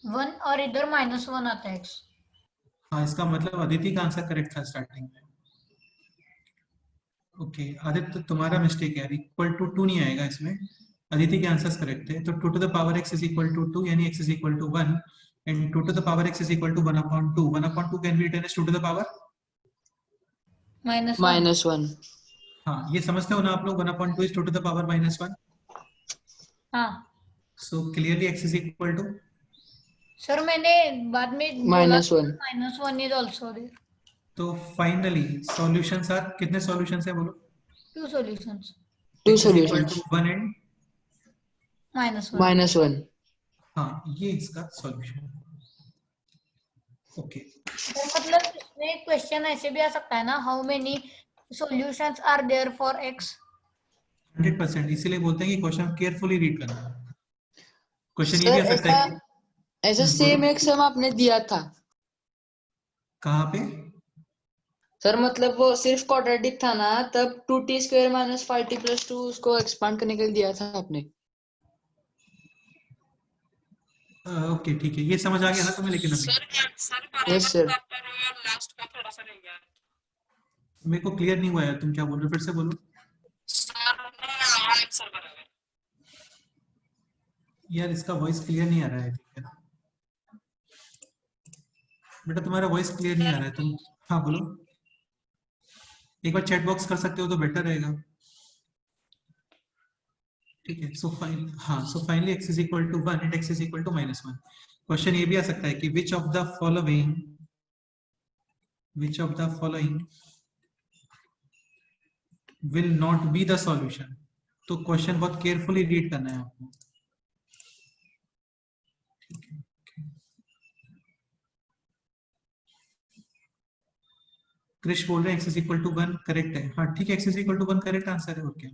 1 और इधर -1 आता है x. हाँ, इसका मतलब अदिति का answer correct था स्टार्टिंग में। ओके आदित्य तुम्हारा मिस्टेक है, इक्वल टू 2 नहीं आएगा इसमें, अदिति के आंसर्स करेक्ट है। तो 2 to the power x is equal to 2 यानी x is equal to 1 and 2 to the power x is equal to 1/2. 1/2 can be written as 2 to the power -1. -1। हाँ, ये समझते हो ना आप लोग, 1/2 is 2 to the power -1. हाँ So clearly x is equal to sir, मैंने बाद में बोला -1। -1 is also there. तो फाइनली सॉल्यूशंस आर, कितने सॉल्यूशंस है बोलो? 2 solutions. 2 X is equal solutions। to 1 and -1. -1। हाँ, ये इसका सॉल्यूशन। ओके तो मतलब इसमें क्वेश्चन ऐसे भी आ सकता है ना, how many solutions are there for x. 100%, इसीलिए बोलते हैं कि क्वेश्चन केयरफुली रीड करना। क्वेश्चन ये भी सर आ सकता है कि ऐसा बोलो। सेम एक सम आपने दिया था कहाँ पे? सर, मतलब वो सिर्फ क्वाड्रेटिक था ना, तब 2t square minus 5t plus 2 उसको एक्सपांड करने के लिए दिया था आपने। ओके ठीक है, ये समझ आ गया ना तुम्हें, लेकिन अभी सर बराबर यस सर। था, पर लास्ट का थोड़ा सा रह गया। मेरे को क्लियर नहीं हुआ यार, तुम क्या बोल रहे हो, फिर से बोलो। सर नहीं आया आंसर बराबर। यार इसका वॉइस क्लियर नहीं आ रहा है, ठीक है ना बेटा, तुम्हारा वॉइस क्लियर नहीं आ रहा है, तुम हाँ बोलो। एक बार चैट बॉक्स कर सकते हो तो बेटर रहेगा। ठीक है, सो फाइन, हाँ, so finally x is equal to 1 and x is equal to -1। Question ये भी आ सकता है कि which of the following will not be the solution। तो क्वेश्चन बहुत केयरफुली रीड करना है आपको। ठीक है, क्रिश बोल रहे हैं x is equal to 1 correct है। हाँ ठीक है, x is equal to 1 correct answer है, और क्या,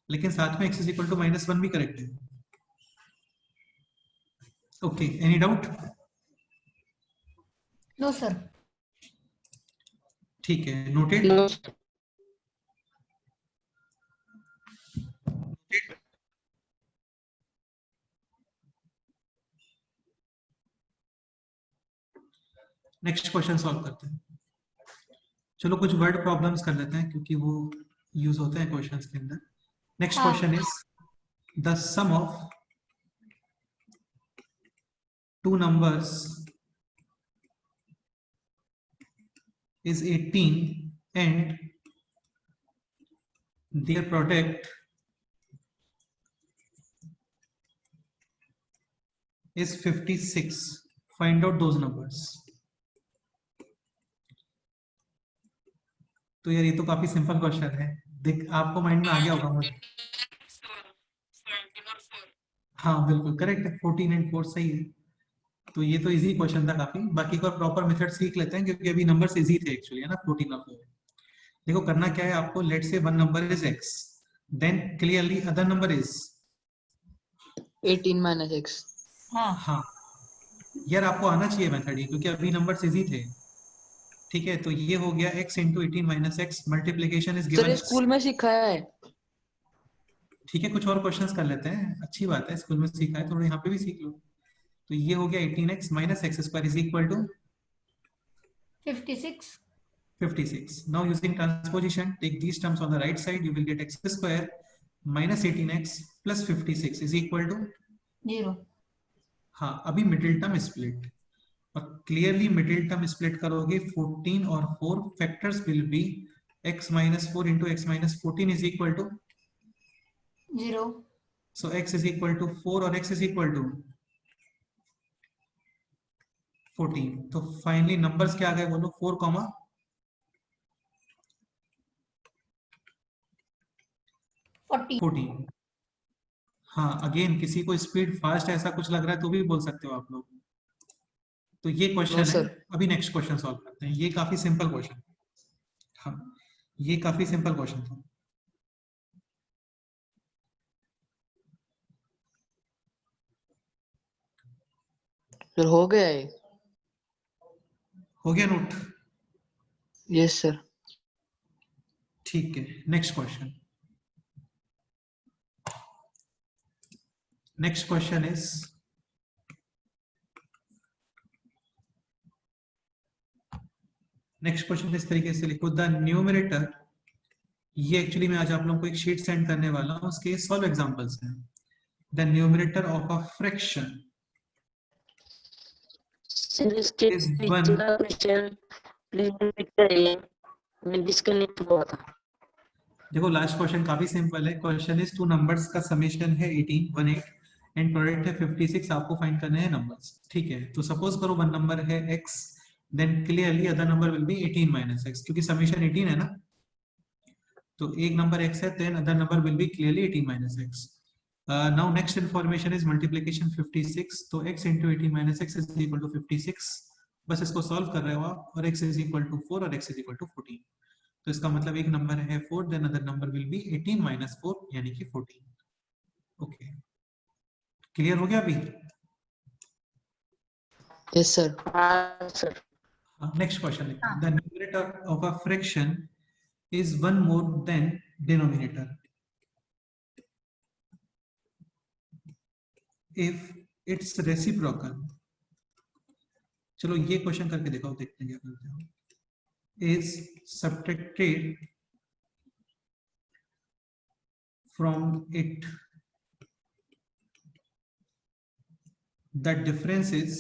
लेकिन साथ में x is equal to -1 भी करेक्ट है। Okay, any doubt? No sir. ठीक है, noted. No next question solve करते हैं। चलो कुछ वर्ड प्रॉब्लम्स कर लेते हैं, क्योंकि वो यूज होते हैं क्वेश्चंस के अंदर। नेक्स्ट हाँ. Question is the sum of two numbers is 18 and their product is 56. Find out those numbers. तो यार ये तो काफी सिंपल क्वेश्चन है, देख आपको माइंड में आ गया होगा मुझे। हाँ बिल्कुल करेक्ट है, 14 and 4 सही है। तो ये तो इजी क्वेश्चन था काफी, बाकी को प्रॉपर मेथड सीख लेते हैं, क्योंकि अभी नंबर्स इजी थे एक्चुअली, है ना, 14 और 4। देखो करना क्या है आपको, let say one number is x, then clearly other number is 18 minus x। हाँ यार आपको आना चाहिए मेथड ही, क्योंकि अभी नंबर्स इजी थे। ठीक है, तो ये हो गया x into 18 minus x, multiplication is sir ये गिवन। स्कूल में सिखाया है। ठीक है, कुछ और क्वेश्चंस कर लेते हैं, अच्छी बात है, स्कूल में सीखा है थोड़ा यहाँ पे भी सीख लो। तो ये हो गया 18x minus x square is equal to 56. 56. Now using transposition, take these terms on the right side, you will get x square minus 18x plus 56 is equal to 0. हाँ, अभी मिडिल टर्म स्प्लिट, और clearly middle term split करोगे 14 और 4 factors will be x minus 4 into x minus 14 is equal to 0. so x is equal to 4 और x is equal to 14. तो finally numbers क्या आ गए बोलो, 4, 14. हाँ, अगेन किसी को स्पीड फास्ट ऐसा कुछ लग रहा है तो भी बोल सकते हो आप लोग। तो ये क्वेश्चन No, है, sir. अभी नेक्स्ट क्वेश्चन सॉल्व करते हैं। ये काफी सिंपल क्वेश्चन, हाँ ये काफी सिंपल क्वेश्चन था। सर हो गया है। हो गया नोट? Yes sir. ठीक है, next question. Next question is next question इस तरीके से लिखो, द न्यूमरेटर, ये एक्चुअली मैं आज आप लोगों को एक शीट सेंड करने वाला हूं, उसके सॉल्व एग्जांपल्स हैं। The numerator of a fraction is 1 disconnect हुआ था। देखो लास्ट क्वेश्चन काफी सिंपल है। क्वेश्चन इज टू नंबर्स का समेशन है 18 एंड प्रोडक्ट है 56, आपको फाइंड करने हैं नंबर्स। ठीक है, तो सपोज करो वन नंबर है x, then clearly other number will be 18 minus x, क्योंकि समेशन 18 है ना, तो एक नंबर x है, then other number will be clearly 18 minus x। Now next information is multiplication 56, तो x into 18 minus x is equal to 56, बस इसको सॉल्व कर रहे हो आप, और x इज इक्वल टू 4 और x इज इक्वल टू 14। तो इसका मतलब एक नंबर है 4, then other number will be 18 minus 4 यानी कि 14। ओके, क्लियर हो गया अभी? Yes sir. हाँ सर। नेक्स्ट क्वेश्चन लिखते हैं, the numerator of a fraction is 1 more than denominator if its reciprocal. चलो ये क्वेश्चन करके दिखाओ, देखते हैं क्या करते हो। is subtracted from it, the difference is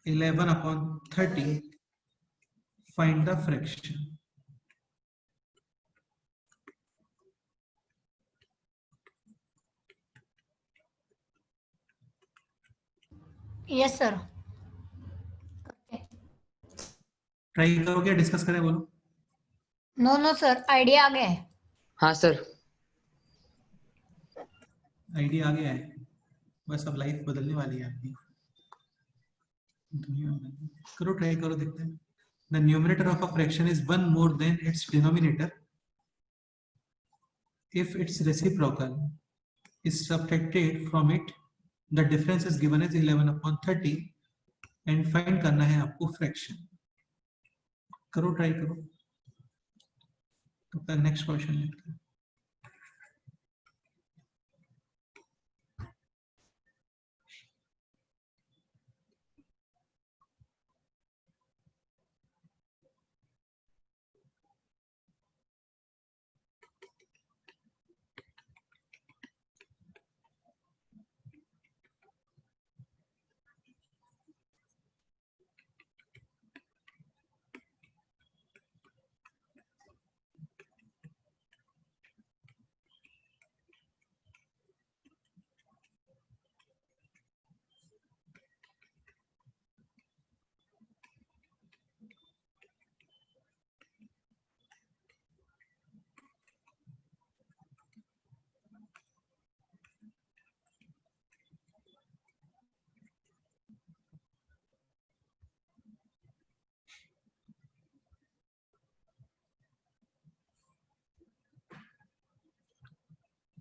(11/30). Find the fraction. Yes sir. Try करोगे, डिस्कस करें, बोलो। नो सर, आइडिया आ गया है। हाँ सर। आइडिया आ गया है, बस अब लाइफ बदलने वाली है आपकी, दुनिया बदलने। करो, ट्राई करो, देखते हैं। The numerator of a fraction is 1 more than its denominator if its reciprocal is subtracted from it, the difference is given as 11/30 and find करना है आपको fraction। करो, ट्राई करो। तो नेक्स्ट क्वेश्चन लेते हैं।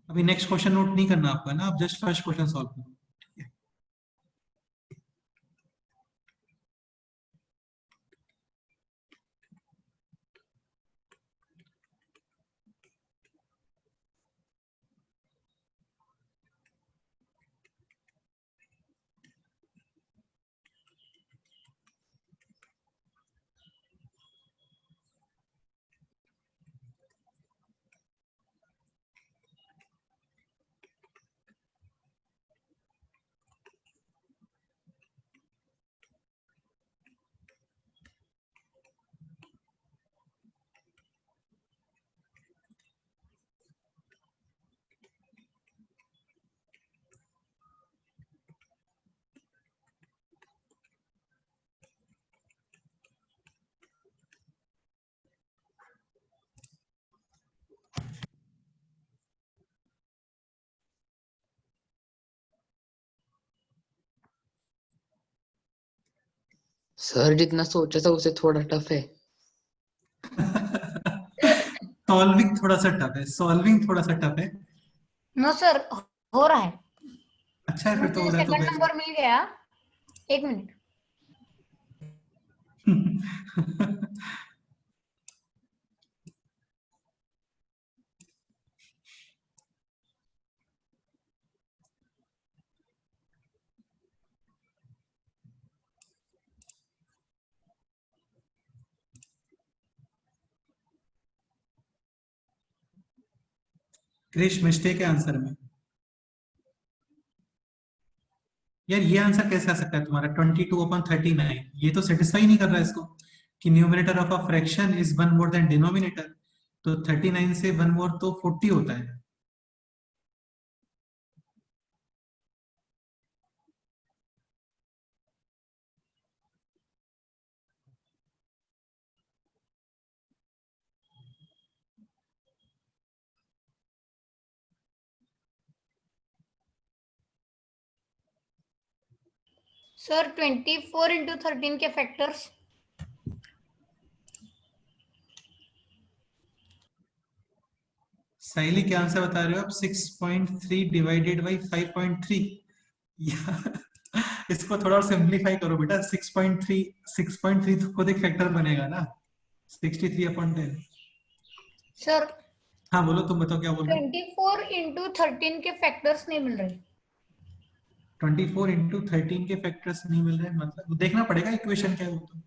अभी नेक्स्ट क्वेश्चन नोट नहीं करना आपको, है ना, आप जस्ट फर्स्ट क्वेश्चन सॉल्व करो। सर जितना सोचा था उससे थोड़ा टफ है। सॉल्विंग थोड़ा सा टफ है, सॉल्विंग थोड़ा सा टफ है। नो सर, हो रहा है। अच्छा है फिर तो, हो मुझे रहा है तो सेकंड बेस्ट। नंबर मिल गया। 1 मिनट। क्रिश मिस्टेक है आंसर में। यार ये आंसर कैसे आ सकता है तुम्हारा 22/39? ये तो सेटिस्फाई नहीं कर रहा है इसको, कि numerator of a fraction is 1 more than denominator. तो 39 से 1 मोर तो 40 होता है। सर 24 इंटू 13 के फैक्टर्स। साइली क्या आंसर बता रहे हो आप? 6.3 डिवाइडेड बाई 5.3। इसको थोड़ा और सिंप्लीफाई करो बेटा। 6.3 तो खुद एक फैक्टर बनेगा ना, 63/10। सर हाँ बोलो, तुम बताओ क्या बोल रहे हो? 24 इंटू 13 के फैक्टर्स नहीं मिल रहे। 24 इंटू 13 के फैक्टर्स नहीं मिल रहे, मतलब देखना पड़ेगा इक्वेशन क्या है वो तो।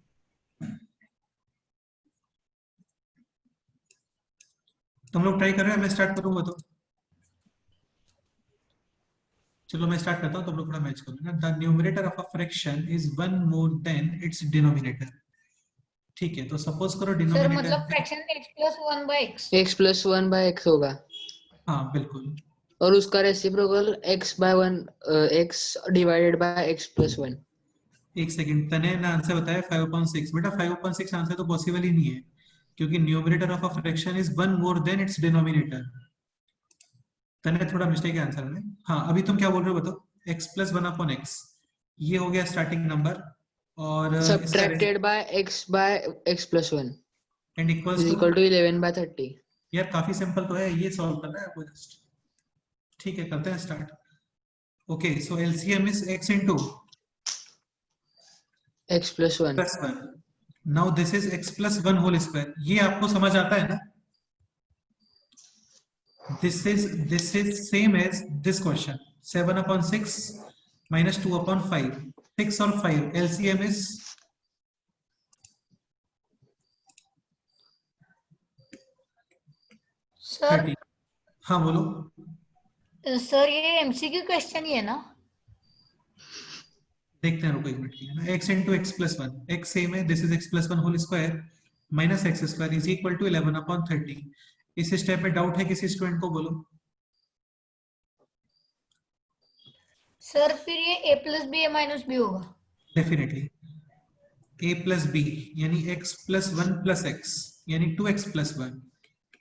तुम लोग ट्राई कर रहे हो, मैं स्टार्ट करूंगा तो? चलो मैं स्टार्ट करता हूँ, तुम लोग थोड़ा मैच करो ना। The numerator of a fraction is 1 more than its denominator. ठीक है, तो सपोज करो सर डिनोमिनेटर मतलब fraction x plus 1 by x। x plus 1 by x होगा हाँ बिल्कुल। और उसका reciprocal x by 1 x divided by x plus 1। एक सेकंड, तने ने आंसर बताया 5/6। बेटा 5/6 आंसर तो पॉसिबल ही नहीं है, क्योंकि numerator of a fraction is 1 more than its denominator. तने थोड़ा मिस्टेक है आंसर में। हाँ अभी तुम क्या बोल रहे हो बताओ? x प्लस 1/x, ये हो गया स्टार्टिंग नंबर, और इसका subtracted by x plus 1 and equals is to. Equal to 11/30। यार काफी सिंपल तो है, ये सॉल्व करना है आपको जस्ट। ठीक है करते हैं start. Okay so LCM is x into x plus 1। Plus 1। Now this is x plus 1 whole square. ये आपको समझ आता है ना? this is same as this question, 7/6 minus 2/5। 6 और 5 LCM is 30। हाँ बोलो। सर ये एमसीक्यू क्वेश्चन ही है ना? देखते हैं, रुको एक मिनट की है ना। x into x plus 1, x same है, this is x plus 1 whole square minus x square is equal to 11/30। इस स्टेप में डाउट है किसी स्टूडेंट को? बोलो। सर फिर ये a plus b a minus b होगा। डेफिनेटली a plus b यानी x plus 1 plus x यानी 2x plus 1,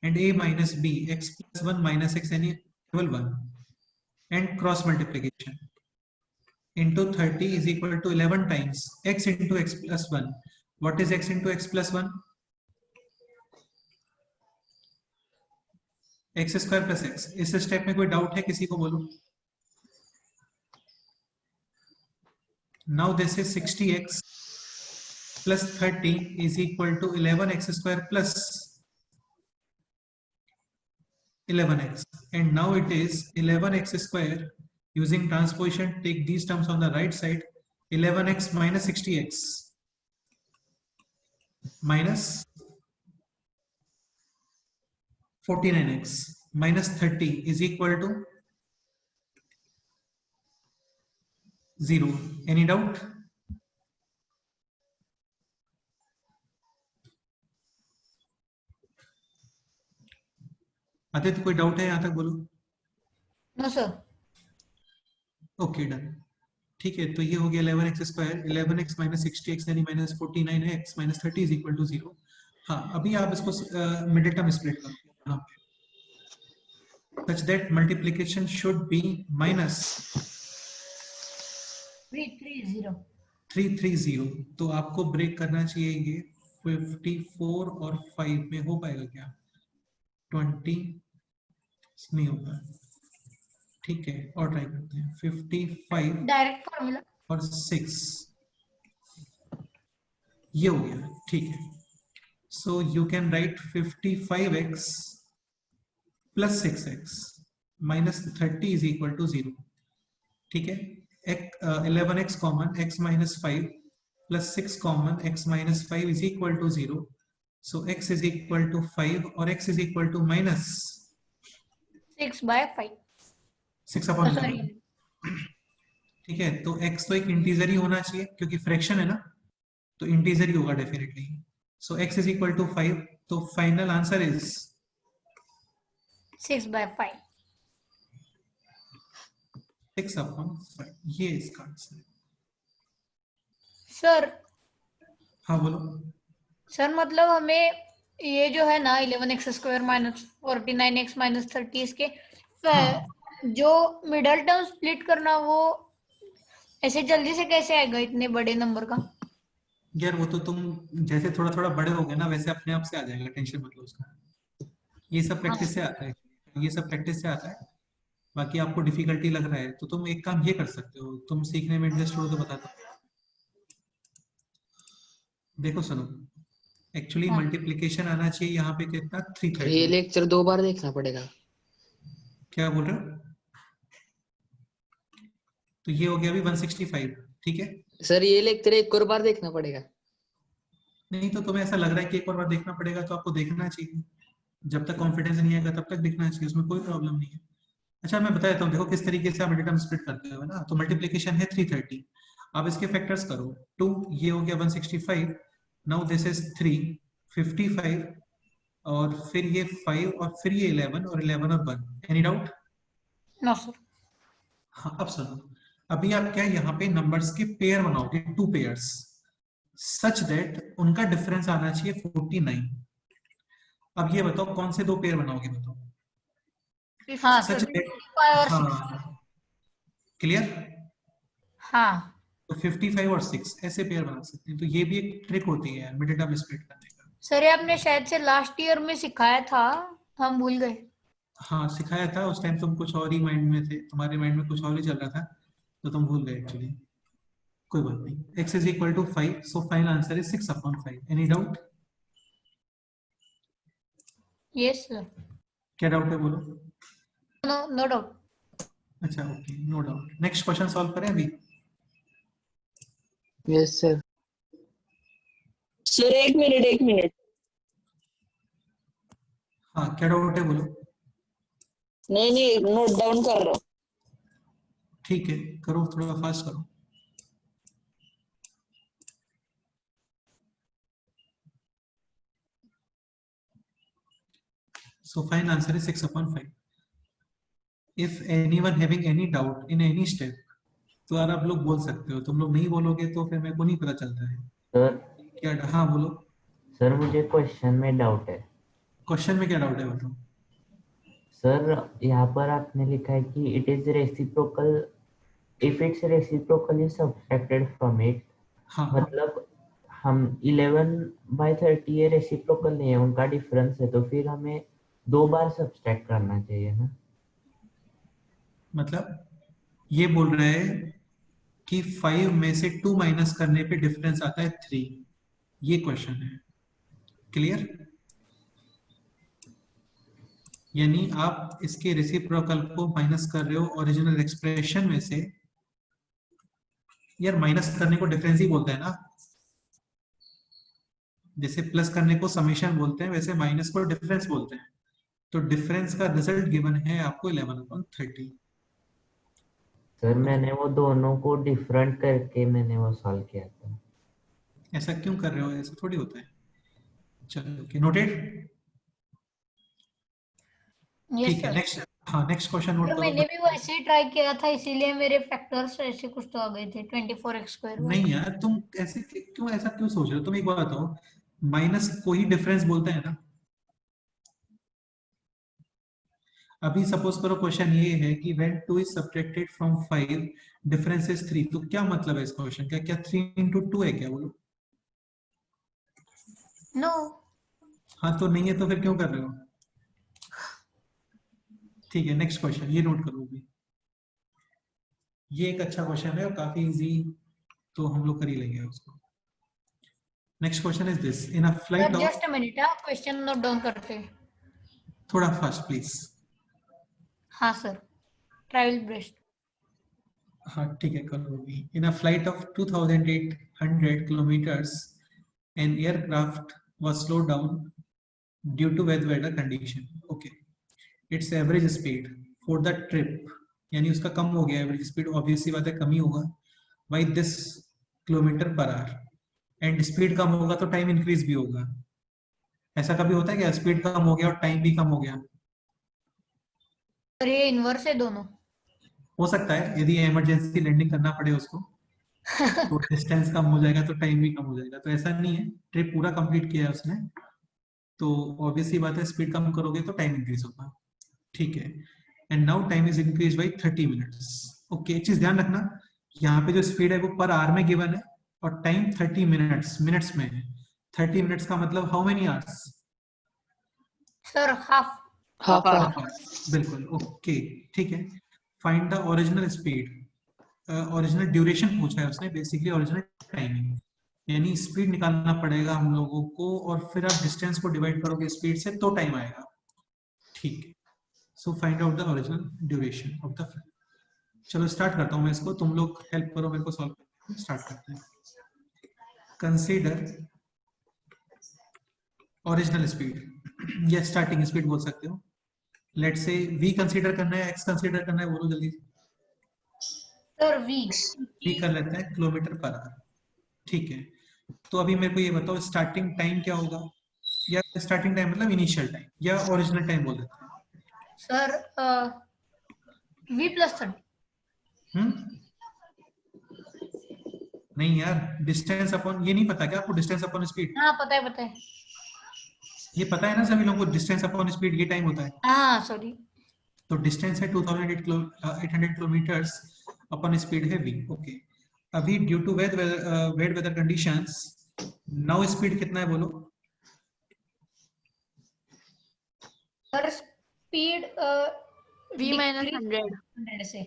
and a minus b x plus 1 minus x यानी केवल 1, and cross multiplication into 30 is equal to 11 times x into x plus 1. What is x into x plus 1? x square plus x। इस step में कोई doubt है किसी को? बोलो। Now this is 60x plus 30 is equal to 11x square plus 11x, and now it is 11x square. Using transposition, take these terms on the right side. 11x minus 60x minus 49x minus 30 is equal to 0. Any doubt? Aditya कोई doubt है यहाँ तक? बोलो। No sir. Okay done. ठीक है, तो ये हो गया 11x square, 11x minus 60x यानी minus 49x minus 30 is equal to 0। हाँ अभी आप इसको मिडिल टर्म स्प्लिट करो such that multiplication should be minus 330। 330, तो आपको ब्रेक करना चाहिए ये 54 और 5 में। हो पाएगा क्या? 20 नहीं होगा, ठीक है, और ट्राई करते हैं। 55 डायरेक्ट फॉर्मूला। और 6, ये हो गया, ठीक है। So you can write 55x plus 6x minus 30 is equal to 0, ठीक है। 11x common, x minus 5 plus 6 common, x minus 5 is equal to 0। So x is equal to 5 और x is equal to minus 6/5। 6/11, ठीक है। तो x तो एक integer ही होना चाहिए क्योंकि फ्रैक्शन है ना, तो इंटीजर ही होगा definitely. So x is equal to 5, तो फाइनल आंसर इज 6/5। 6/5, ये इसका आंसर है। सर हाँ बोलो। सर मतलब हमें ये जो है ना 11x² माइनस 49x माइनस 30, इसके हाँ। जो मिडल टर्म स्प्लिट करना, वो ऐसे जल्दी से कैसे आएगा इतने बड़े नंबर का? यार वो तो तुम जैसे थोड़ा थोड़ा बड़े हो गए ना, वैसे अपने आप से आ जाएगा, टेंशन मत लो उसका। ये सब प्रैक्टिस से आता है, ये सब प्रैक्टिस से आता है। बाकी आपको डिफिकल्टी लग रहा है तो तुम एक काम ये कर सकते हो, तुम सीखने में इंटरेस्ट हो तो बता दो। देखो सुनो, एक्चुअली मल्टीप्लिकेशन आना चाहिए यहाँ पे कितना, ये 330। लेक्चर 2 बार देखना पड़ेगा। क्या बोल रहे हो? तो ये हो गया अभी 165, ठीक है। सर ये लेक्चर एक और बार देखना पड़ेगा। नहीं तो तुम्हें ऐसा लग रहा है कि एक और बार देखना पड़ेगा, तो आपको देखना चाहिए। जब तक कॉन्फिडेंस नहीं आएगा तब तक देखना चाहिए, उसमें कोई प्रॉब्लम नहीं है। अच्छा मैं बता देता हूँ, देखो किस तरीके से आप मल्टीटर्म स्प्लिट करते हो ना। तो मल्टीप्लिकेशन है 330, आप इसके फैक्टर्स करो। 2, ये हो गया 165, नाउ दिस इज 3, 55 और फिर ये 5 और फिर ये 11 और 11 और 1। Any doubt? No sir. हाँ अब सुनो, अभी आप क्या यहाँ पे नंबर्स के पेयर बनाओगे, 2 पेयर्स, सच दैट उनका डिफरेंस आना चाहिए 49। अब ये बताओ कौन से 2 पेयर बनाओगे, बताओ। हाँ सच सर, दैट, 5 और 6। हाँ क्लियर। हाँ तो 55 और 6 ऐसे पेयर बना सकते हैं। तो ये भी एक ट्रिक होती है मिड टर्म स्प्लिट करने का। सर, ये आपने शायद से लास्ट ईयर में सिखाया था, हम भूल गए। हाँ सिखाया था, उस टाइम तुम कुछ और ही माइंड में थे, तुम्हारे माइंड में कुछ और ही चल रहा था, तो तुम भूल गए एक्चुअली। कोई बात नहीं। x is equal to 5, so final answer is 6/5। Any doubt? Yes sir. क्या डाउट है बोलो। No no doubt. अच्छा okay, no doubt. Next question solve करें अभी। Yes sir. सर एक मिनट। हाँ क्या डाउट है बोलो। नहीं नोट डाउन कर रहा हूँ। ठीक है करो, थोड़ा फास्ट करो। So final answer is 6/5. If anyone having any doubt in any step, तो यार आप लोग बोल सकते हो। तुम लोग नहीं बोलोगे तो फिर मेरे को नहीं पता चलता है। सर क्या? हाँ बोलो। सर मुझे क्वेश्चन में डाउट है। क्वेश्चन में क्या डाउट है बताओ। सर यहाँ पर आपने लिखा है कि it is reciprocal if it's reciprocally subtracted from it. हाँ मतलब हम 11/30 ये रेसिप्रोकल नहीं है, उनका डिफरेंस है, तो फिर हमें 2 बार सब्ट्रैक्ट करना चाहिए ना। मतलब ये बोल रहा है कि 5 में से 2 माइनस करने पे डिफरेंस आता है 3, ये क्वेश्चन है। क्लियर? यानी आप इसके रेसिप्रोकल को माइनस कर रहे हो ओरिजिनल एक्सप्रेशन में से। यार माइनस करने को डिफरेंस ही बोलते हैं ना, जैसे प्लस करने को समेशन बोलते हैं, वैसे माइनस को डिफरेंस बोलते हैं। तो डिफरेंस का रिजल्ट गिवन है आपको 11/30। सर मैंने वो दोनों को डिफरेंट करके मैंने वो सॉल्व किया था। ऐसा क्यों कर रहे हो? ऐसा थोड़ी होता है। चलो ओके, नोटेड। यस ठीक है सर। नेक्स्ट। हाँ नेक्स्ट क्वेश्चन नोट करो। मैंने भी वैसे ही ट्राई किया था, इसीलिए मेरे फैक्टर्स ऐसे कुछ तो आ गए थे 24x²। नहीं यार तुम ऐसे क्यों, ऐसा क्यों सोच रहे हो? तुम एक बात बताओ, माइनस को ही डिफरेंस बोलते हैं ना। अभी सपोज करो क्वेश्चन ये है कि when 2 is subtracted from 5 difference is 3, तो क्या मतलब है इस क्वेश्चन का? क्या 3 into 2 है क्या? बोलो। नो हाँ तो नहीं है तो फिर क्यों कर रहे हो? ठीक है, नेक्स्ट क्वेश्चन ये नोट करो भी। ये एक अच्छा क्वेश्चन है और काफी इजी, तो हम लोग कर ही लेंगे उसको। Next question is this, in a flight of, just a minute, question note down करते हैं। थोड़ा फास्ट प्लीज। हाँ सर, ट्रायल बेस्ट। हाँ ठीक है, करो भी। In a flight of 2800 kilometres an aircraft was slow down due to weather weather condition. Okay, it's average speed for the trip, यानी उसका कम हो गया एवरेज स्पीड, ऑब्वियस सी बात है कम ही होगा, by this kilometre per hour. And speed कम होगा तो टाइम इंक्रीज भी होगा। ऐसा कभी होता है क्या स्पीड कम हो गया और टाइम भी कम हो गया? और ये इनवर्स है दोनों। हो सकता है, यदि इमरजेंसी लैंडिंग करना पड़े उसको तो डिस्टेंस कम हो जाएगा तो टाइम भी कम हो जाएगा। तो ऐसा नहीं है, ट्रिप पूरा कंप्लीट किया है उसने, तो ऑब्वियसली बात है स्पीड कम करोगे तो टाइम इंक्रीज होगा। ठीक है, and now time is increase by 30 minutes. Okay, एक चीज ध्यान रखना, यहाँ पे जो स्पीड है वो पर आवर में गिवन है और टाइम 30 मिनट्स में है। 30 मिनट्स का मतलब how many hours? Sir half. Half half hour, बिल्कुल। ओके ठीक है, find the original speed. Original duration पूछा है उसने, बेसिकली ओरिजिनल टाइमिंग, यानी स्पीड निकालना पड़ेगा हम लोगों को, और फिर आप डिस्टेंस को डिवाइड करोगे स्पीड से तो टाइम आएगा। ठीक है, so find out the original duration of the flight. चलो स्टार्ट करता हूँ मैं इसको, तुम लोग हेल्प करो मेरे को सॉल्व करने। स्टार्ट करते हैं। कंसीडर ओरिजिनल स्पीड या स्टार्टिंग स्पीड बोल सकते हो। लेट से v कंसीडर करना है, x कंसीडर करना है, बोलो जल्दी। सर वी कर लेते हैं किलोमीटर पर आवर। ठीक है, तो अभी मेरे को ये बताओ स्टार्टिंग टाइम क्या होगा, या स्टार्टिंग टाइम मतलब इनिशियल टाइम या ओरिजिनल टाइम बोल देते हैं। Sir v plus 30। नहीं यार, डिस्टेंस अपॉन, ये नहीं पता क्या आपको? डिस्टेंस अपॉन स्पीड हाँ पता है पता है। ये पता है ना सभी लोगों को, डिस्टेंस अपॉन स्पीड ये टाइम होता है। हाँ सॉरी। तो डिस्टेंस है 2800 किलोमीटर्स अपॉन स्पीड है v। ओके, अभी due to wet weather conditions now speed कितना है बोलो? सर स्पीड v माइनस 100 से।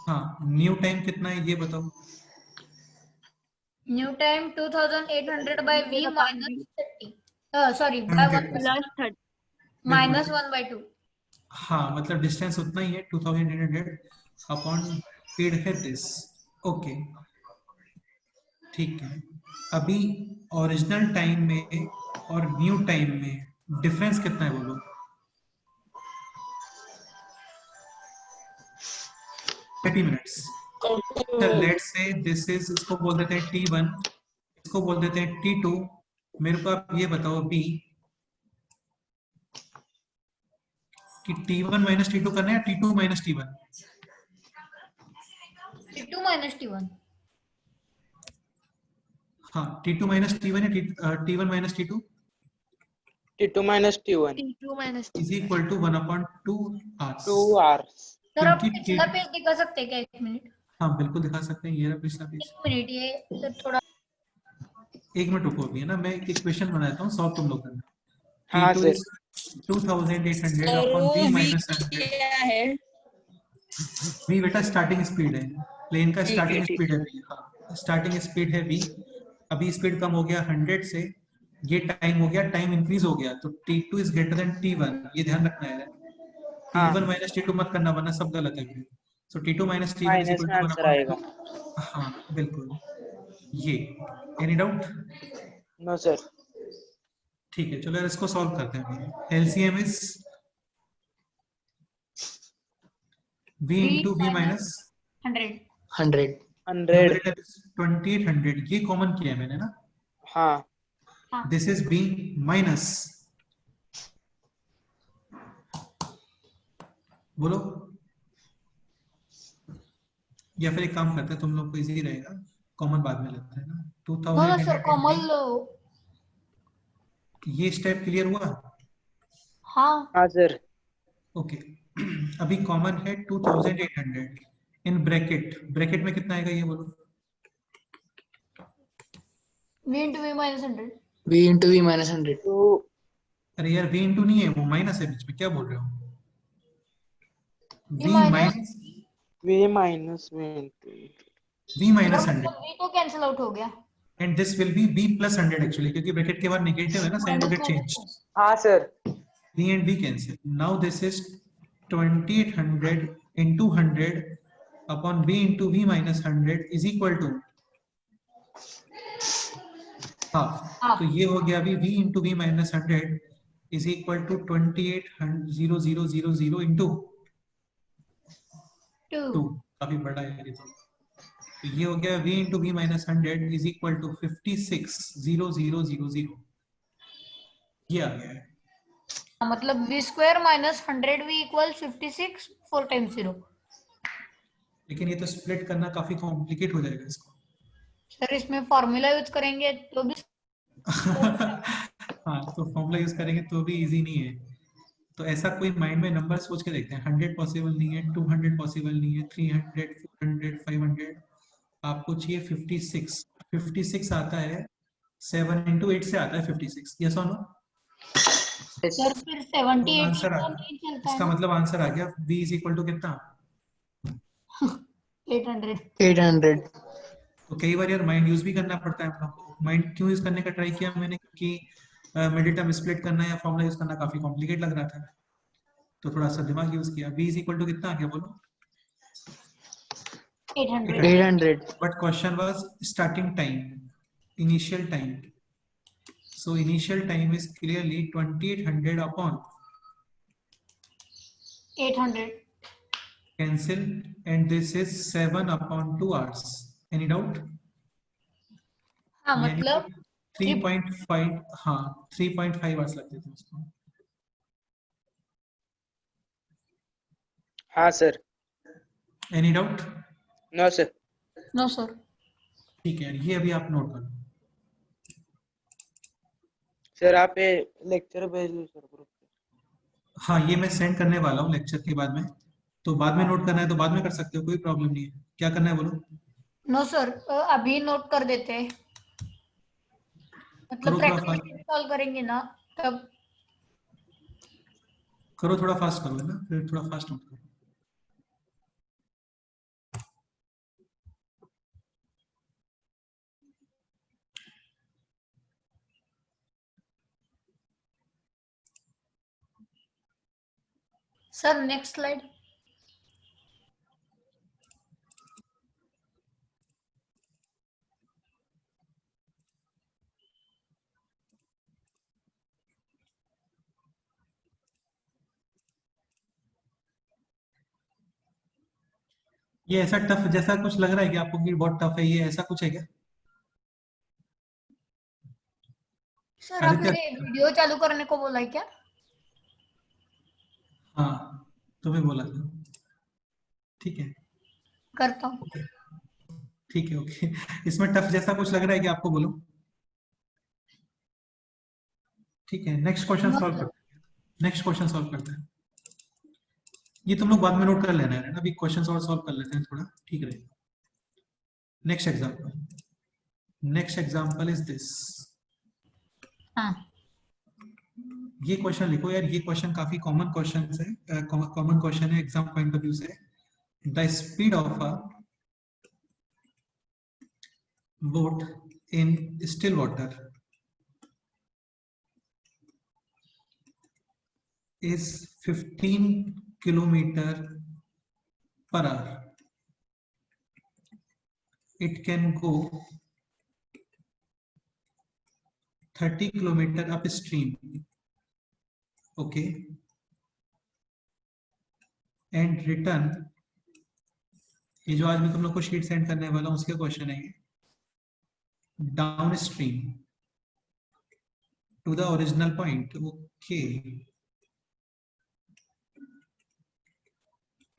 हाँ, न्यू टाइम कितना है ये बताओ? New time 2800 by v minus 30, sorry by 1 plus 30। Minus 1/2। हाँ, मतलब डिस्टेंस उतना ही है 2800 अपॉन स्पीड है दिस। ओके ठीक है, अभी ओरिजिनल टाइम में और न्यू टाइम में डिफरेंस कितना है बोलो? 30 minutes. Let's say this is, इसको बोल देते हैं t1, इसको बोल देते हैं t2। मेरे को आप ये बताओ b कि t1 माइनस t2 करना है या t2 minus t1? t2 minus t1। हाँ, t2 माइनस t1 या t1 minus t2 T2 minus T1. t2 minus is equal to 1/2 hours. 2 hours. Sir आप क्योंकि पिछला पेज दिखा सकते हैं क्या? 1 मिनट। हाँ बिल्कुल दिखा सकते हैं, ये रहा पिछला पेज। 1 मिनट, ये सर थोड़ा 1 मिनट रुको अभी, है ना, मैं एक इक्वेशन बनाता हूँ, सॉल्व तुम लोग करना। हाँ t2 sir. is 2800 sir upon वो v v माइनस 100। क्या है? v बेटा स्टार्टिंग स्पीड है, प्लेन का ठीक है, स्टार्टिंग ठीक स्पीड है v। हाँ, स्टार्टिंग स्पीड है v। अभी स्पीड कम हो गया 100 से, ये टाइम हो गया, टाइम इंक्रीज हो गया, तो t2 is greater than t1, ये ध्यान रखना है। हाँ. t1 माइनस t2 मत करना वरना सब गलत है फिर। सो t2 minus t1 is minus equal में टू आंसर 1/2। आएगा. हाँ बिल्कुल, ये। Any doubt? No sir. ठीक है, चलो यार इसको सॉल्व करते हैं। LCM is v into v minus 100। 100 100. 2800, ये कॉमन किया है मैंने ना। हाँ. दिस इज b माइनस, बोलो, या फिर एक काम करते हैं, तुम लोग को इजी रहेगा, कॉमन बाद में लेते हैं ना। हाँ सर 2800, कमल। ये स्टेप क्लियर हुआ? हाँ हाँ सर. ओके अभी कॉमन है 2800 इन ब्रैकेट में कितना आएगा ये बोलो। v into v minus 100. v into v minus 100. तो अरे यार v इंटू नहीं है, वो माइनस है बीच में, क्या बोल रहे हो? v minus- minus v minus v minus 100 v तो कैंसिल आउट हो गया. And this will B v plus 100 actually, क्योंकि ब्रैकेट के बाद नेगेटिव है ना, साइन विल गेट चेंज। हाँ sir v and v cancel. Now this is 2800 into 100 upon v into v minus 100 is equal to half. तो ये हो गया अभी v into v minus 100 is equal to 2800 into 2. काफी बड़ा है ये तो ये हो गया v into v minus 100 is equal to 560000। ये आ गया है। मतलब v square minus 100v equals 56 4 times 0. लेकिन ये तो स्प्लिट करना काफी कॉम्प्लिकेट हो जाएगा इसको। सर इसमें फॉर्मूला यूज करेंगे तो भी हाँ, तो फॉर्मूला यूज करेंगे तो भी इजी नहीं है। तो ऐसा कोई माइंड में नंबर सोच के देखते हैं। 100 पॉसिबल नहीं है, 200 पॉसिबल नहीं है, 300, 400, 500, आपको चाहिए 56। 56 आता है 7 into 8 से आता है 56। यस और नो? सर फिर 78 आंसर आ का गया। नहीं चलता इसका है मतलब आंसर आ गया v इज इक्वल टू कितना? 800. 800. तो कई बार यार माइंड यूज भी करना पड़ता है हम लोग को। माइंड क्यों यूज करने का ट्राई किया मैंने, क्योंकि मिडिल टर्म स्प्लिट करना या फॉर्मूला यूज करना काफी कॉम्प्लिकेट लग रहा था, तो थोड़ा सा दिमाग यूज किया। v इज इक्वल टू कितना आ गया बोलो? 800. 800. But question was starting time, initial time. So initial time is clearly 2800 upon 800. cancel, and this is 7 upon 2 hours. Any doubt? हाँ मतलब 3.5, हाँ 3.5 hours लगते थे उसको। हाँ sir Any doubt? No sir no sir. ठीक है, ये अभी आप नोट करो। सर आप ये लेक्चर भेज दो सर ग्रुप पे। हाँ, ये मैं सेंड करने वाला हूँ लेक्चर के बाद में, तो बाद में नोट करना है तो बाद में कर सकते हो, कोई प्रॉब्लम नहीं है। क्या करना है बोलो? नो सर अभी नोट कर देते हैं. करो मतलब थोड़ा प्रैक्टिस सॉल्व करेंगे ना तब. करो थोड़ा फास्ट करो, है ना, फिर थोड़ा फास्ट नोट करो। Sir next slide. ये ऐसा टफ जैसा कुछ लग रहा है कि आपको कि बहुत टफ है, ये ऐसा कुछ है क्या? सर अरे आपने क्या- वीडियो चालू करने को बोला है क्या? हाँ, तुम्हें बोला था। ठीक है, करता हूँ. ठीक है, ओके। इसमें टफ जैसा कुछ लग रहा है कि आपको बोलो? ठीक है, नेक्स्ट क्वेश्चन सॉल्व करते हैं। नेक्स्ट क्वेश्चन सॉल्व करते हैं। ये तुम लोग बाद में नोट कर लेना है ना, अभी क्वेश्चन और सॉल्व कर लेते हैं, थोड़ा ठीक रहेगा। Next example is this. हाँ ये क्वेश्चन लिखो यार, ये क्वेश्चन काफी कॉमन क्वेश्चन है, कॉमन क्वेश्चन है एग्जाम पॉइंट ऑफ व्यू से। The speed of a boat in still water is 15 kilometer per hour. It can go 30 kilometer upstream. Okay. And return, ये जो आज मैं तुम लोग को शीट सेंड करने वाला हूं उसके क्वेश्चन है ये, downstream to the original point. Okay,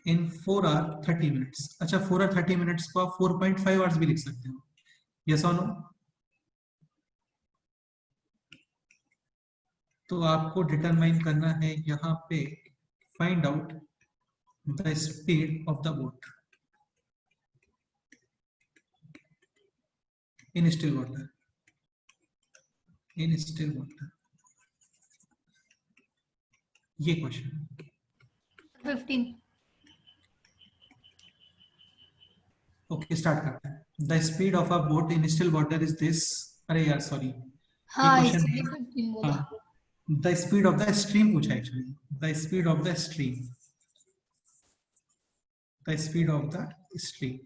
in 4 hour 30 minutes। अच्छा, 4 hour 30 minutes को आप 4.5 hours भी लिख सकते हो। यस और नो? तो आपको डिटरमाइन करना है यहाँ पे, find out the speed of the boat in still water. In still water. ये क्वेश्चन 15. ओके स्टार्ट करते हैं. The speed of a boat in still water is this. अरे यार सॉरी, हाँ question इसलिए है. 15 बोला. हाँ, the speed of the stream पूछा actually. The speed of the stream. The speed of the stream.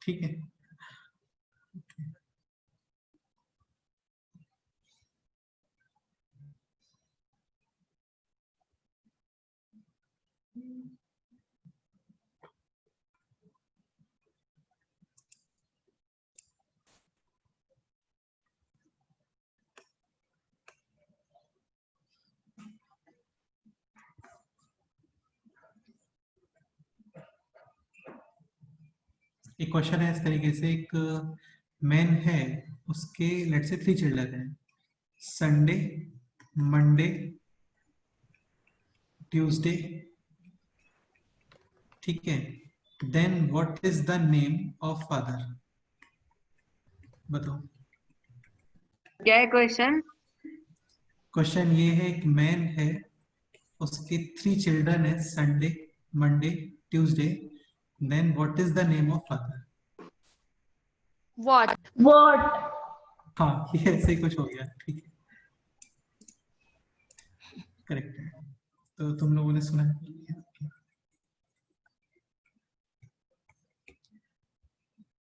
ठीक है. एक क्वेश्चन है इस तरीके से. एक मैन है, उसके लेट से 3 चिल्ड्रन हैं. Sunday, Monday, Tuesday. ठीक है. Then what is the name of father? बताओ. क्या है क्वेश्चन? क्वेश्चन ये है, एक मैन है, उसके 3 चिल्ड्रन है. Sunday, Monday, Tuesday. Then what is the name of father? What? हाँ, ये ऐसे ही कुछ हो गया. ठीक है, करेक्ट है. तो तुम लोगों ने सुना है.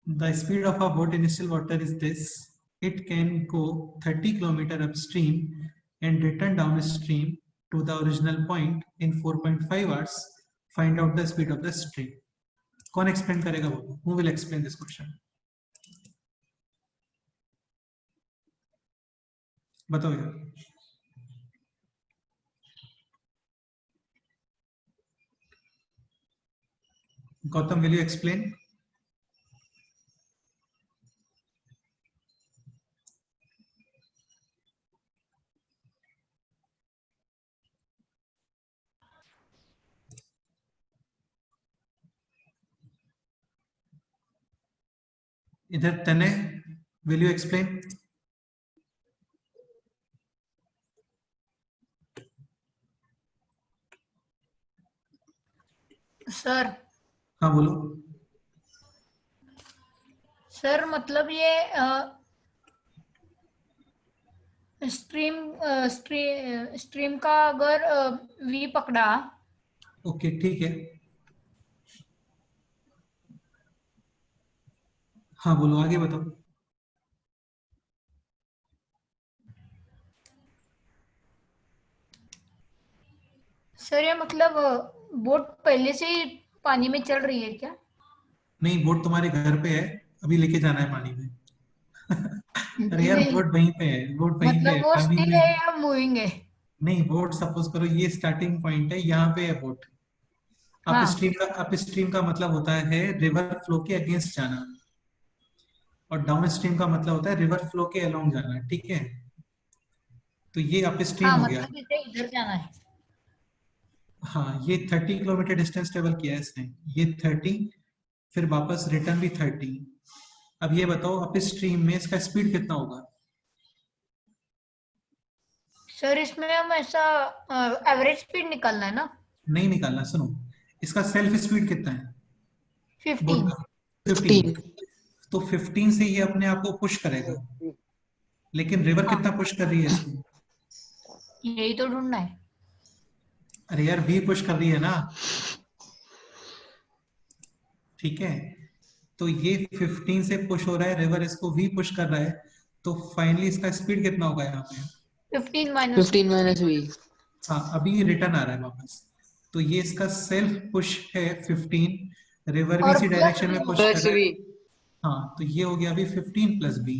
The speed of a boat in still water is this. It can go 30 km upstream and return downstream to the original point in 4.5 hours. Find out the speed of the stream. कौन explain करेगा वो? Who will explain this question? बताओ यार. Gautam, will you explain? इधर तने, will you explain? Sir. हाँ बोलो. Sir मतलब ये स्ट्रीम का अगर वी पकड़ा. ओके ठीक है. हाँ बोलो, आगे बताओ. सर ये मतलब बोट पहले से ही पानी में चल रही है क्या? नहीं, बोट तुम्हारे घर पे है, अभी लेके जाना है पानी में. अरे यार, नहीं, बोट वहीं पे है. बोट वहीं पे मतलब है वो पानी स्टिल में. है या मूविंग है? नहीं, बोट सपोज करो ये स्टार्टिंग पॉइंट है, यहाँ पे है बोट. हाँ. अप स्ट्रीम का मतलब होता है रिवर फ्लो के अगेंस्ट जाना, और डाउन स्ट्रीम का मतलब होता है रिवर फ्लो के अलोंग जाना. ठीक है, तो ये अप स्ट्रीम हाँ हो गया. मतलब इसे इधर जाना है. हाँ, ये 30 किलोमीटर डिस्टेंस ट्रेवल किया है इसने. ये 30, फिर वापस रिटर्न भी 30. अब ये बताओ अप स्ट्रीम में इसका स्पीड कितना होगा? सर इसमें हम ऐसा एवरेज स्पीड निकालना है ना? नहीं निकालना, सुनो. इसका सेल्फ स्पीड कितना है 15. बोट का? 15. तो 15 से ये अपने आप को पुश करेगा, लेकिन रिवर हाँ. कितना पुश कर रही है इसको? यही तो ढूंढना है. अरे यार, भी पुश कर रही है ना. ठीक है, तो ये 15 से पुश हो रहा है, रिवर इसको भी पुश कर रहा है. तो फाइनली इसका स्पीड कितना होगा यहाँ पे? 15 माइनस वी. हाँ, अभी रिटर्न आ रहा है वापस. तो ये इसका सेल्फ पुश है 15. रिवर भी और इसी डायरेक्शन में पुश कर प्लस रहा है. वी. हाँ, तो ये हो गया अभी 15 प्लस बी.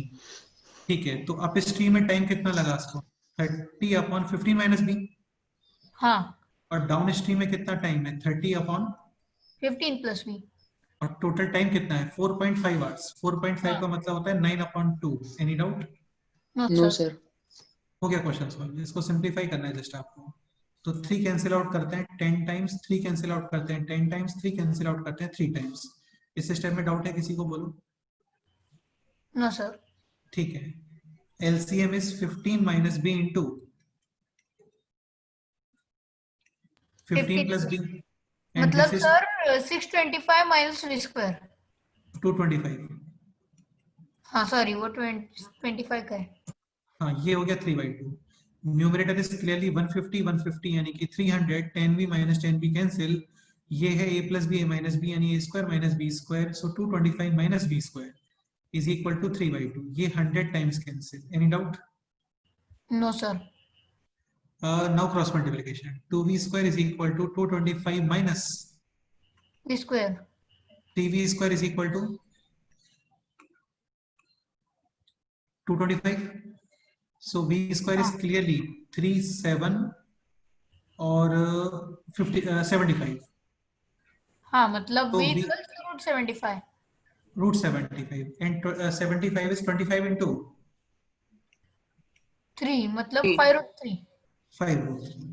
ठीक है, तो अप स्ट्रीम में टाइम कितना लगा इसको? 30 अपॉन 15 माइनस बी. हाँ. और डाउन स्ट्रीम में कितना टाइम है? 30 अपॉन 15 प्लस वी. और टोटल टाइम कितना है 4.5 आवर्स। 4.5 का मतलब होता है 9/2। Any doubt? No no sir. Sir. हो गया क्वेश्चन सॉल्व। इसको सिंप्लीफाई करना है जस्ट आपको। तो 3 कैंसिल आउट करते हैं 10 टाइम्स, 3 कैंसिल आउट करते हैं 10 टाइम्स, 3 कैंसिल आउट करते हैं 3 टाइम्स। इस स्टेप में डाउट है किसी को? बोलो। No sir. ठीक है। LCM is 15 minus b into 15 plus b and मतलब this is sir 625 minus v square. 225। हाँ सॉरी, वो 25 का है। हाँ, ये हो गया 3/2। न्यूमरेटर इज क्लियरली 150 150 यानी कि 300। 10v minus 10b cancel. ये है a plus b a minus b यानी a square minus b square. So 225 minus b square is equal to 3/2। ये 100 times cancel. Any doubt? No sir. Now cross multiplication. 2v square is equal to 225 minus v square 3v square is equal to 225। So v square is clearly 37 और 75। हाँ मतलब तो v v equals to root 75। Root 75 and 75 is 25 into 3 मतलब 5 root 3। 5 root 3।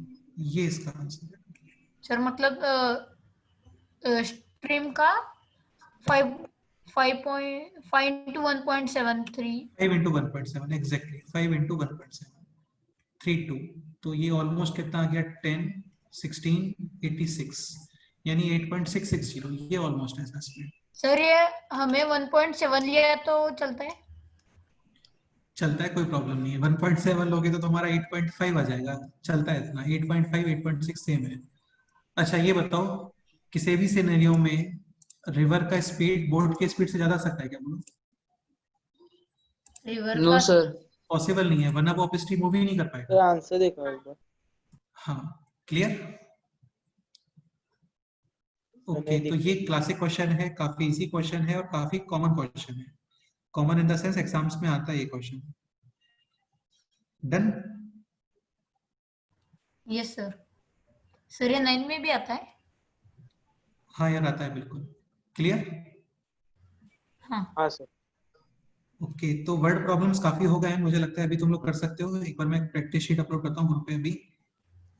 ये इसका answer है। Sir मतलब stream का 5 into 1.73। 5 into 1.7 exactly 5 into 1.7 32। तो ये ऑलमोस्ट कितना आ गया 10 16 86 यानी 8.660। ये ऑलमोस्ट ऐसा स्पीड सर ये हमें 1.7 लिया तो चलता है? चलता है, कोई प्रॉब्लम नहीं है। 1.7 लोगे तो तुम्हारा 8.5 आ जाएगा। चलता है इतना। 8.5 8.6 सेम है। अच्छा ये बताओ, किसी भी सिनेरियो में रिवर का स्पीड बोट के स्पीड से ज्यादा सकता है क्या? बोलो। रिवर नो का सर। पॉसिबल नहीं है, वरना वो आप स्ट्रीम मूव ही नहीं कर सर पाएगा। आंसर देखो एक बार। हाँ, क्लियर? ओके, तो ये क्लासिक क्वेश्चन है, काफी इजी क्वेश्चन है और काफी कॉमन क्वेश्चन है। Common in the sense exams में आता है ये question. Done? Yes sir. Sir ये 9 में भी आता है? हाँ यार, आता है बिल्कुल। क्लियर? हाँ सर। ओके, तो वर्ड प्रॉब्लम्स काफी हो गए हैं मुझे लगता है। अभी तुम लोग कर सकते हो। एक बार मैं प्रैक्टिस शीट अपलोड करता हूँ ग्रुप पे अभी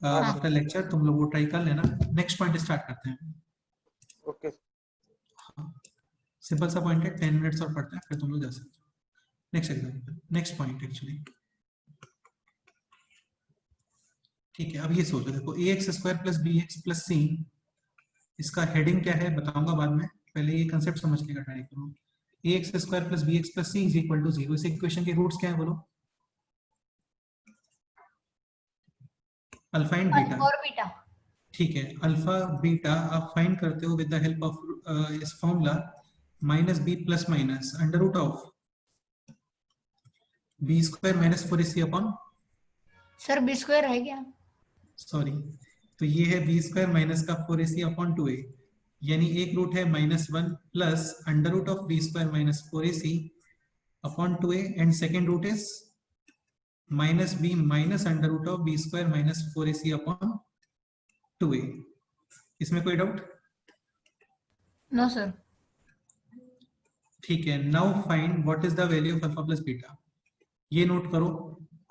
आफ्टर लेक्चर। तुम लोग वो ट्राई कर लेना। नेक्स्ट पॉइंट स्टार्ट करते हैं। ओके। सिंपल सा पॉइंट है, 10 मिनट्स और पढ़ते हैं फिर तुम लोग जा सकते हो next example, next point actually. ठीक है, अब ये सोचो, देखो ax square plus bx plus c, इसका हेडिंग क्या है बताऊंगा बाद में। पहले ये कंसेप्ट समझने का ट्राई करो। ax square plus bx plus c is equal to 0। इस इक्वेशन के रूट्स क्या है बोलो? Alpha and beta. और बीटा। ठीक है, अल्फा बीटा आप फाइंड करते हो विद द हेल्प ऑफ इस formula minus B plus minus under root of B square minus 4ac upon, sir b square है क्या? सॉरी, तो ये है बी स्क्वायर माइनस का 4ac अपॉन 2a, यानी एक रूट है -1 plus under root of B square minus 4ac upon 2a and second root is minus b minus under root of B square minus 4ac upon 2a। इसमें कोई doubt? No sir. ठीक है, now find what is the value of alpha plus beta. ये note करो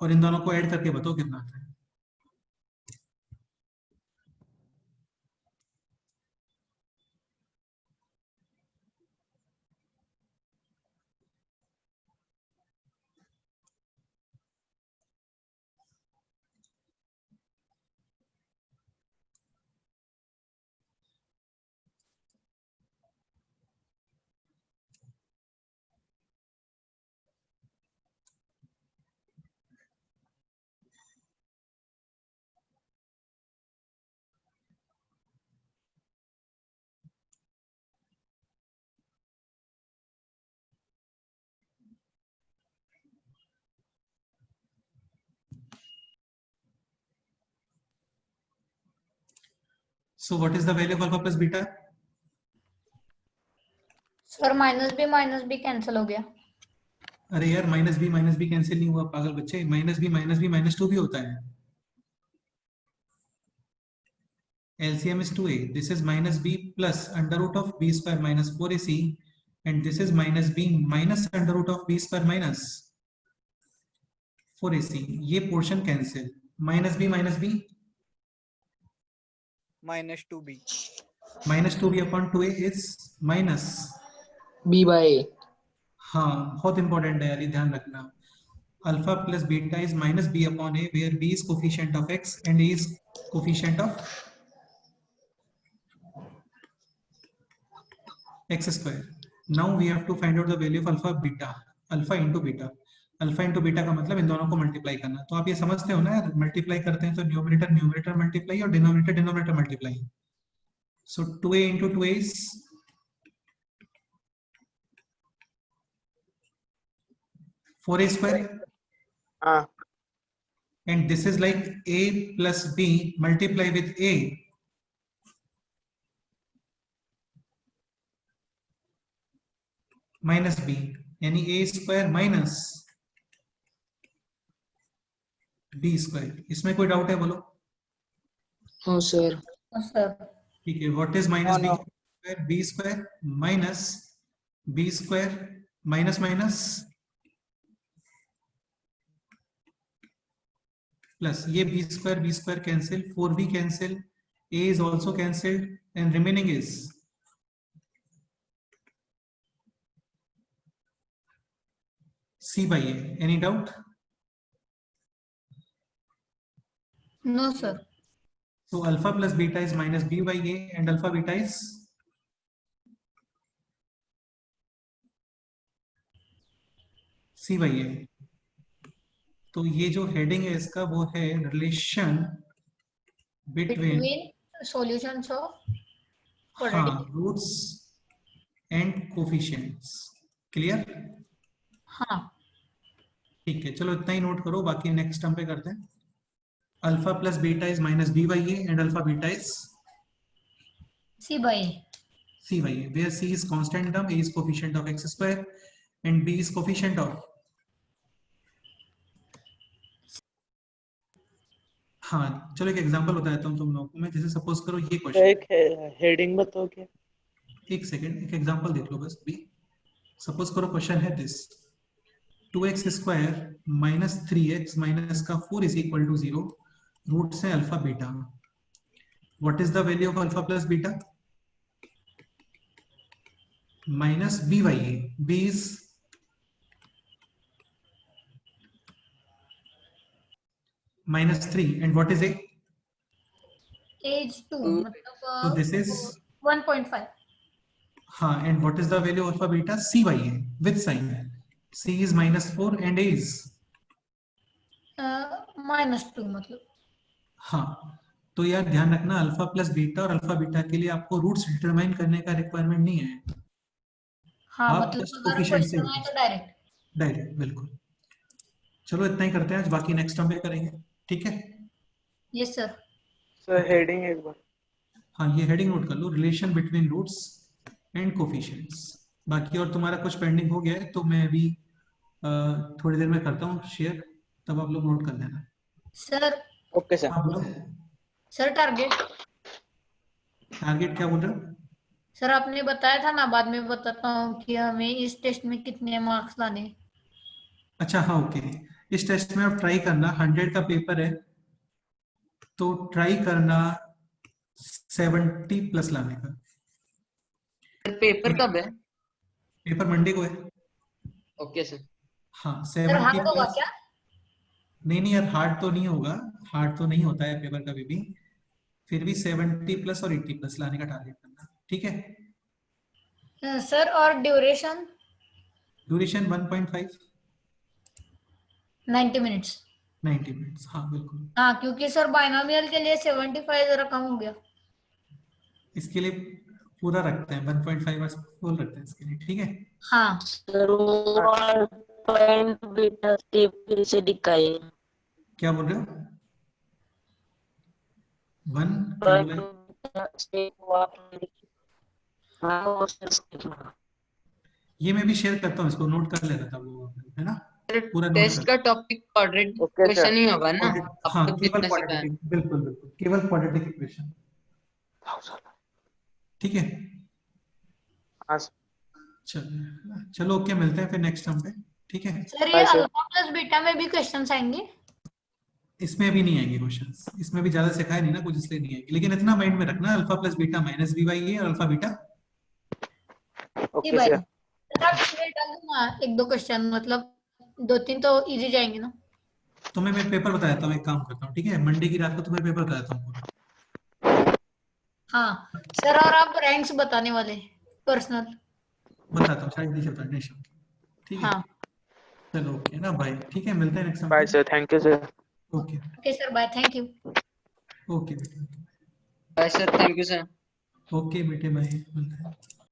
और इन दोनों को add करके बताओ कितना आता है। So what is the value of alpha plus beta? Sir minus b cancel हो गया। अरे यार, माइनस बी कैंसिल नहीं हुआ पागल बच्चे। माइनस बी माइनस 2 भी होता है। LCM is 2a. This is minus b plus under root of b square minus 4ac, and this is minus b minus under root of b square minus 4ac. ये portion cancel. Minus b minus 2b. Minus 2b upon 2a is minus. b by a. हाँ, बहुत important है यार, ये ध्यान रखना. Alpha plus beta is minus b upon a, where b is coefficient of x and a is coefficient of x square. Now we have to find out the value of alpha beta. Alpha into beta. Alpha into beta का मतलब इन दोनों को multiply करना. तो आप ये समझते हो ना यार, मल्टीप्लाई करते हैं तो न्यूमरेटर मल्टीप्लाई और denominator multiply. So 2a into 2a is 4a square. हाँ. And this is like a plus b multiply with a. Minus b, यानी a square minus b square. इसमें कोई डाउट है बोलो? हाँ सर. ठीक है. What is minus b square? B square minus b square minus minus plus. ये b square cancel, 4b cancel, a is also cancelled and remaining is c by a. Any doubt? No, sir. So alpha plus beta is minus b by a and alpha beta is c by a. तो ये जो heading है इसका वो है relation between Solutions of हाँ quadratic. Roots and coefficients. Clear? हाँ. ठीक है, चलो इतना ही नोट करो, बाकी नेक्स्ट टर्म पे करते हैं. Alpha plus beta is minus b by a and alpha beta is C by A. c by a, where c is constant term, a is coefficient of x square and b is coefficient of. हाँ चलो एक example बताता हूँ तुम लोगों को मैं. जैसे सपोज करो ये क्वेश्चन. एक हेडिंग बताओ क्या? एक सेकेंड, एक एग्जांपल देख लो बस. बी सपोज करो क्वेश्चन है this: 2x square minus 3x minus का 4 इज इक्वल टू 0. रूट्स है alpha beta. What is the value of alpha plus beta? Minus b by a. b is minus 3 and what is a? Age 2. So मतलब this is 1.5. हाँ, and what is the value of alpha beta? c by a with sign. c is minus 4 and a is -2 मतलब. हाँ, तो यार ध्यान रखना alpha plus beta और alpha beta के लिए आपको रूट्स डिटरमाइन करने का रिक्वायरमेंट नहीं है. हाँ आप मतलब just अगर coefficient से क्वेश्चन है तो डायरेक्ट. बिल्कुल. चलो इतना ही करते हैं आज, बाकी नेक्स्ट टर्म पे करेंगे. ठीक है? Yes sir. सर हेडिंग एक बार. हाँ ये हेडिंग नोट कर लो, relation between roots and coefficients. बाकी और तुम्हारा कुछ पेंडिंग हो गया है तो मैं अभी थोड़ी देर में करता हूँ शेयर, तब आप लोग नोट कर लेना. सर. Okay sir. हाँ बोलो. Sir target. टारगेट क्या बोल रहे हो? सर आपने बताया था ना, बाद में बताता हूँ कि हमें इस टेस्ट में कितने मार्क्स लाने. अच्छा हाँ ओके. इस टेस्ट में आप ट्राई करना, 100 का पेपर है तो ट्राई करना 70 प्लस लाने का. पेपर कब है? पेपर मंडे को है. Okay sir. हाँ सर 70 हार्ड होगा प्लस. क्या? नहीं यार हार्ड तो नहीं होगा, हार्ड तो नहीं होता है पेपर कभी भी. फिर भी 70 प्लस और 80 प्लस लाने का टारगेट करना. ठीक है? सर और ड्यूरेशन? Duration 1.5 90 minutes. 90 मिनट्स. हाँ बिल्कुल. हाँ क्योंकि सर बाइनोमियल के लिए 75 जरा कम हो गया. इसके लिए पूरा रखते हैं 1.5 फुल रखते हैं इसके लिए. ठीक है? हाँ. पॉइंट बीटा फिर से दिखाइए. क्या बोल रहे हो? 1 ये मैं भी शेयर करता हूँ, इसको नोट कर लेता था वो, है ना? पूरा टेस्ट का topic quadratic Okay, sir. Question ही होगा ना? हाँ आपको केवल कितना सिखाया? क्वाड्रेटिक. बिल्कुल बिल्कुल केवल क्वाड्रेटिक इक्वेशन. ठीक है, हाँ चलो ओके, मिलते हैं फिर नेक्स्ट टर्म पे। ठीक है, सर ये Bye, sir. Alpha plus beta में भी क्वेश्चंस आएंगे? इसमें भी नहीं आएंगे क्वेश्चंस, इसमें भी ज्यादा सिखाया नहीं ना कुछ, इसलिए नहीं आएंगे। लेकिन इतना माइंड में रखना, alpha plus beta minus b by a और अल्फा बीटा। जी ओके भाई, सर। सर आप इसमें डाल दूंगा एक दो क्वेश्चन, मतलब 2-3 तो इजी जाएंगे ना। तुम्हें मैं पेपर बता देता हूँ, एक काम करता हूँ, ठीक है, मंडे की रात को तुम्हें पेपर बता देता हूँ पूरा। हाँ सर, और आप रैंक्स बताने वाले पर्सनल? बताता हूँ, शायद नहीं चलता टेंशन। ठीक है, हाँ चलो ओके ना, बाय। ठीक है, मिलते हैं next by time. Sir, thank you sir. Okay okay sir, bye, thank you. Okay बेटे, bye sir, thank you sir. Okay बेटे, बाय, मिलते हैं।